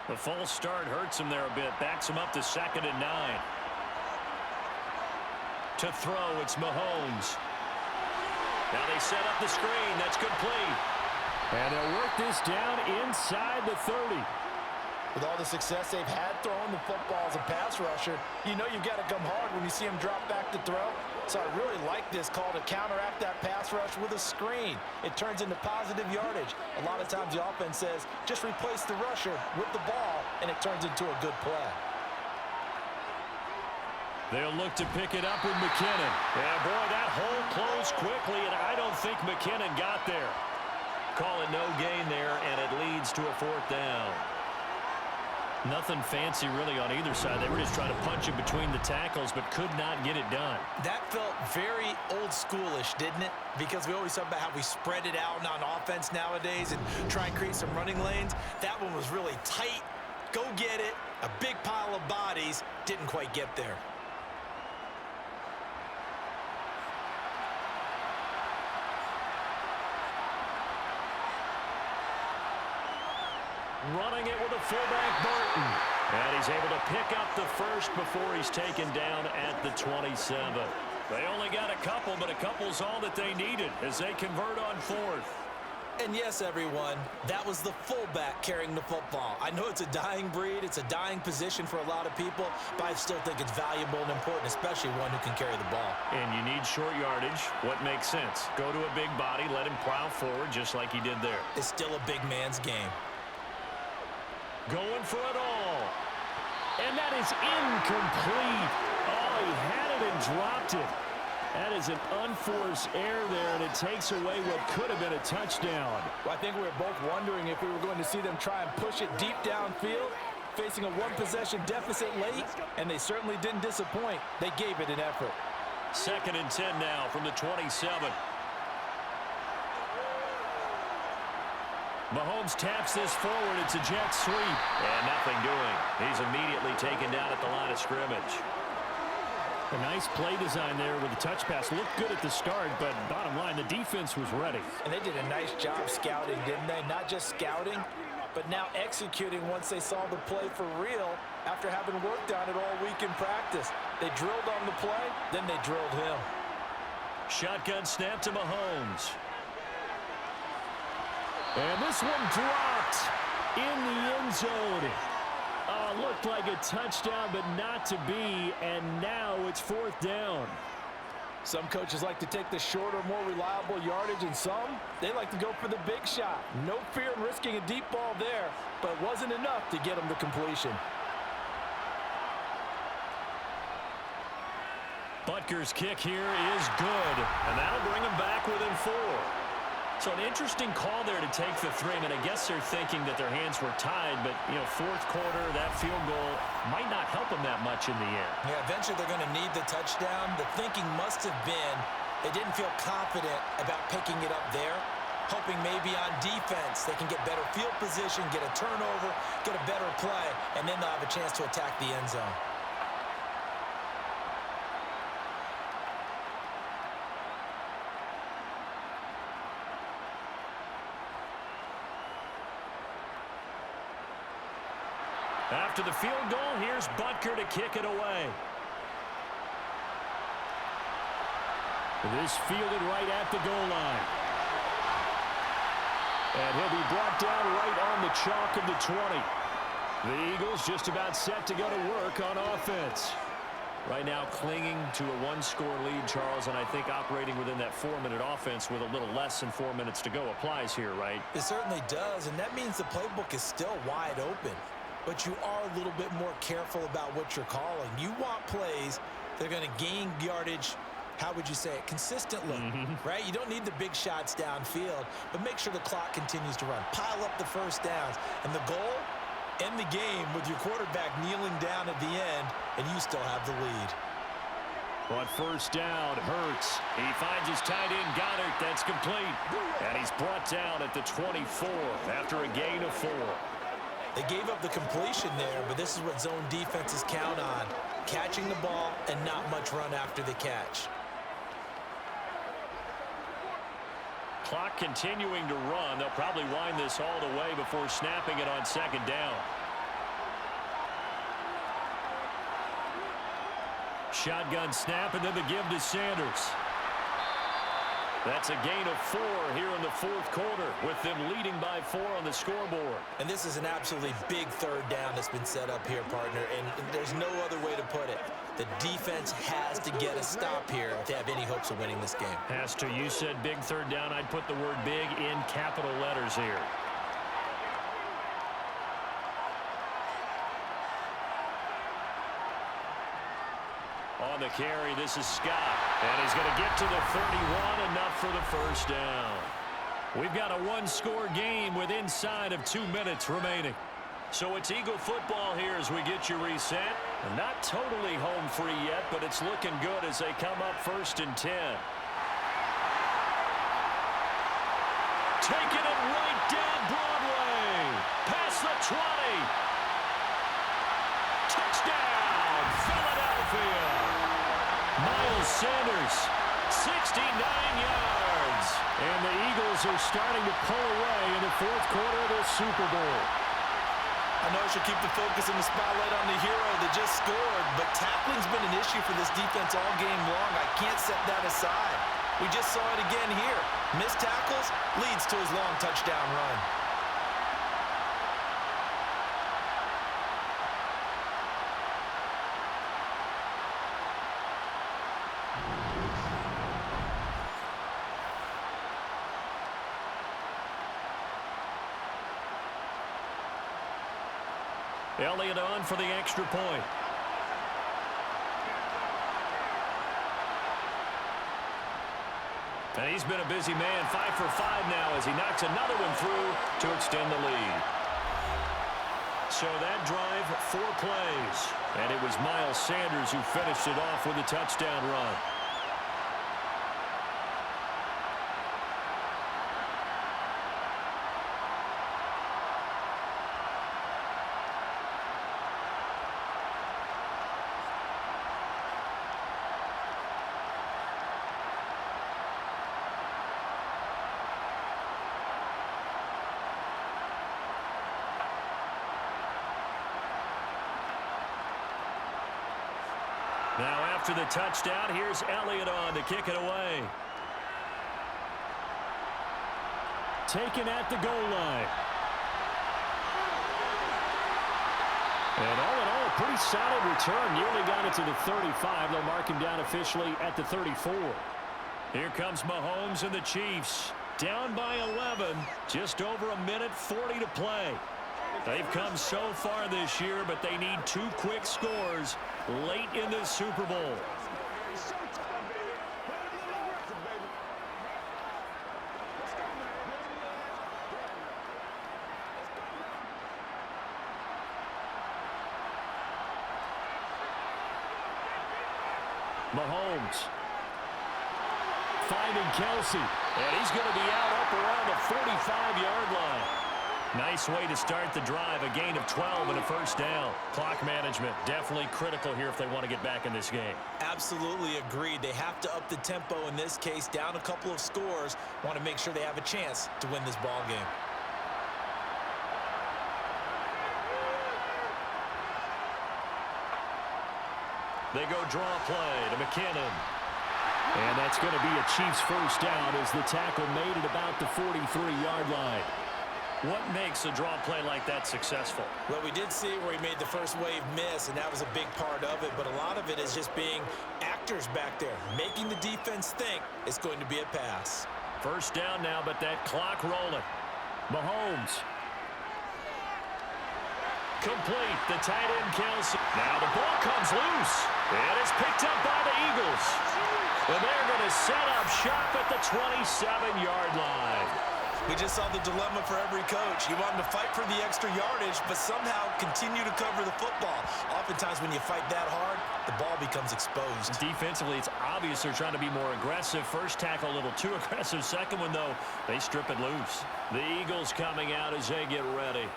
The false start hurts him there a bit. Backs him up to 2nd and 9. To throw, it's Mahomes. Now they set up the screen. That's complete. And they'll work this down inside the 30. With all the success they've had throwing the football as a pass rusher, you know you've got to come hard when you see him drop back to throw. So I really like this call to counteract that pass rush with a screen. It turns into positive yardage. A lot of times the offense says, just replace the rusher with the ball, and it turns into a good play. They'll look to pick it up with McKinnon. Yeah, boy, that hole closed quickly, and I don't think McKinnon got there. Call it no gain there, and it leads to a 4th down. Nothing fancy really on either side. They were just trying to punch it between the tackles, but could not get it done. That felt very old schoolish, didn't it? Because we always talk about how we spread it out on offense nowadays and try and create some running lanes. That one was really tight. Go get it. A big pile of bodies. Didn't quite get there. Running it with a fullback, Burton. And he's able to pick up the 1st before he's taken down at the 27. They only got a couple, but a couple's all that they needed as they convert on 4th. And yes, everyone, that was the fullback carrying the football. I know it's a dying breed, it's a dying position for a lot of people, but I still think it's valuable and important, especially one who can carry the ball. And you need short yardage. What makes sense? Go to a big body, let him plow forward just like he did there. It's still a big man's game. Going for it all. And that is incomplete. Oh, he had it and dropped it. That is an unforced error there, and it takes away what could have been a touchdown. Well, I think we were both wondering if we were going to see them try and push it deep downfield, facing a one-possession deficit late, and they certainly didn't disappoint. They gave it an effort. 2nd and 10 now from the 27. Mahomes taps this forward. It's a jet sweep. And nothing doing. He's immediately taken down at the line of scrimmage. A nice play design there with the touch pass. Looked good at the start, but bottom line, the defense was ready. And they did a nice job scouting, didn't they? Not just scouting, but now executing once they saw the play for real after having worked on it all week in practice. They drilled on the play, then they drilled him. Shotgun snap to Mahomes. And this one dropped in the end zone. Looked like a touchdown, but not to be, and now it's 4th down. Some coaches like to take the shorter, more reliable yardage, and some, they like to go for the big shot. No fear in risking a deep ball there, but it wasn't enough to get him to completion. Butker's kick here is good, and that'll bring him back within 4. So an interesting call there to take the 3. I mean, I guess they're thinking that their hands were tied, but, you know, fourth quarter, that field goal might not help them that much in the end. Yeah, eventually they're going to need the touchdown. The thinking must have been they didn't feel confident about picking it up there, hoping maybe on defense they can get better field position, get a turnover, get a better play, and then they'll have a chance to attack the end zone. After the field goal, here's Butker to kick it away. This fielded right at the goal line. And he'll be brought down right on the chalk of the 20. The Eagles just about set to go to work on offense. Right now clinging to a 1-score lead, Charles, and I think operating within that 4-minute offense with a little less than 4 minutes to go applies here, right? It certainly does, and that means the playbook is still wide open. But you are a little bit more careful about what you're calling. You want plays that are going to gain yardage, how would you say it, consistently, right? You don't need the big shots downfield, but make sure the clock continues to run. Pile up the first downs. And the goal, end the game with your quarterback kneeling down at the end, and you still have the lead. On first down, Hurts. He finds his tight end, Goddard. That's complete. And he's brought down at the 24 after a gain of 4. They gave up the completion there, but this is what zone defenses count on. Catching the ball and not much run after the catch. Clock continuing to run. They'll probably wind this all the way before snapping it on second down. Shotgun snap, and then the give to Sanders. That's a gain of 4 here in the fourth quarter, with them leading by 4 on the scoreboard. And this is an absolutely big third down that's been set up here, partner, and there's no other way to put it. The defense has to get a stop here to have any hopes of winning this game. Has to. You said big third down. I'd put the word big in capital letters here. On the carry, this is Scott. And he's going to get to the 31, enough for the first down. We've got a 1-score game with inside of 2 minutes remaining. So it's Eagle football here as we get you reset. Not totally home free yet, but it's looking good as they come up 1st and 10. Taking it right down Broadway. Past the 20. Touchdown, Philadelphia. Miles Sanders, 69 yards. And the Eagles are starting to pull away in the fourth quarter of the Super Bowl. I know I should keep the focus and the spotlight on the hero that just scored, but tackling's been an issue for this defense all game long. I can't set that aside. We just saw it again here. Missed tackles leads to his long touchdown run. Elliott on for the extra point. And he's been a busy man, 5 for 5 now as he knocks another one through to extend the lead. So that drive, 4 plays. And it was Miles Sanders who finished it off with a touchdown run. Now after the touchdown, here's Elliott on to kick it away. Taken at the goal line. And all in all, a pretty solid return. Nearly got it to the 35. They'll mark him down officially at the 34. Here comes Mahomes and the Chiefs. Down by 11. Just over a minute 40 to play. They've come so far this year, but they need 2 quick scores late in the Super Bowl. Mahomes finding Kelce, and he's going to be out up around the 45-yard line. Nice way to start the drive, a gain of 12 and a first down. Clock management definitely critical here if they want to get back in this game. Absolutely agreed. They have to up the tempo in this case, down a couple of scores. Want to make sure they have a chance to win this ball game. They go draw play to McKinnon. And that's going to be a Chiefs first down as the tackle made at about the 43-yard line. What makes a draw play like that successful? Well, we did see where he made the first wave miss, and that was a big part of it. But a lot of it is just being actors back there, making the defense think it's going to be a pass. First down now, but that clock rolling. Mahomes. Complete. The tight end, Kelce. Now the ball comes loose. And it's picked up by the Eagles. And they're going to set up shop at the 27-yard line. We just saw the dilemma for every coach. You want them to fight for the extra yardage, but somehow continue to cover the football. Oftentimes when you fight that hard, the ball becomes exposed. Defensively, it's obvious they're trying to be more aggressive. First tackle a little too aggressive. Second one, though, they strip it loose. The Eagles coming out as they get ready.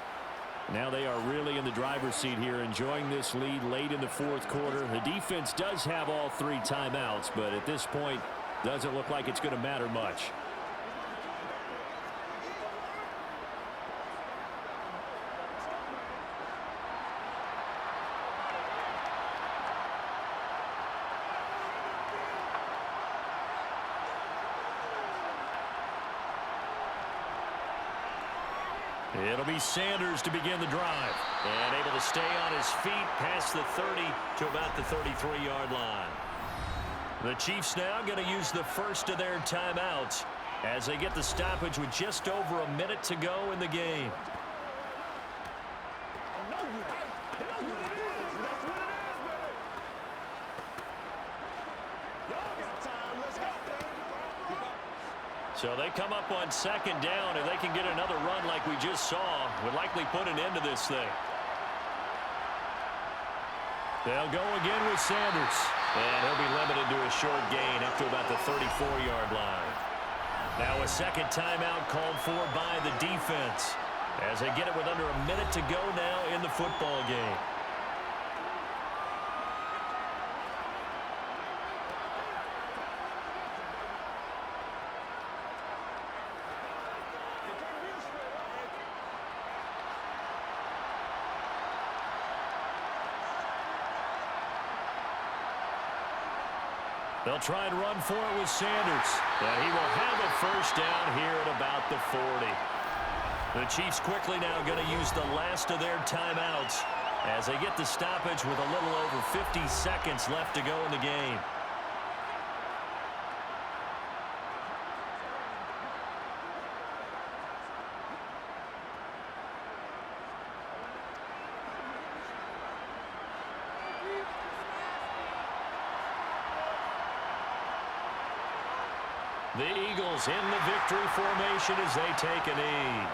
Now they are really in the driver's seat here, enjoying this lead late in the fourth quarter. The defense does have all 3 timeouts, but at this point, doesn't look like it's going to matter much. It'll be Sanders to begin the drive. And able to stay on his feet past the 30 to about the 33-yard line. The Chiefs now going to use the first of their timeouts as they get the stoppage with just over a minute to go in the game. So they come up on second down, and they can get another run like we just saw. Would likely put an end to this thing. They'll go again with Sanders. And he'll be limited to a short gain up to about the 34-yard line. Now a second timeout called for by the defense as they get it with under a minute to go now in the football game. They'll try and run for it with Sanders. And he will have a first down here at about the 40. The Chiefs quickly now going to use the last of their timeouts as they get the stoppage with a little over 50 seconds left to go in the game. The Eagles in the victory formation as they take a knee.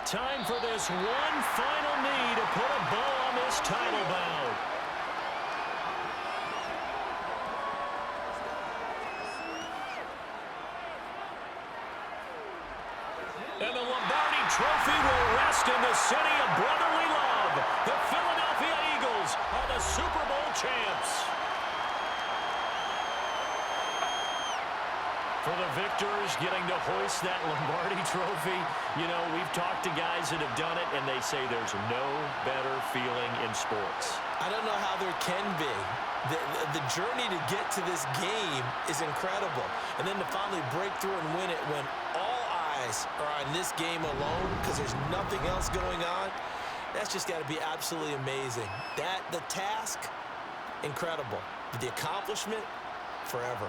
Time for this one final knee to put a bow on this title bout. And the Lombardi Trophy will rest in the city of brotherly love. The Philadelphia Eagles are the Super Bowl champs. For the victors, getting to hoist that Lombardi trophy, you know, we've talked to guys that have done it, and they say there's no better feeling in sports. I don't know how there can be. The journey to get to this game is incredible. And then to finally break through and win it when all eyes are on this game alone because there's nothing else going on, that's just got to be absolutely amazing. The task, incredible. But the accomplishment, forever.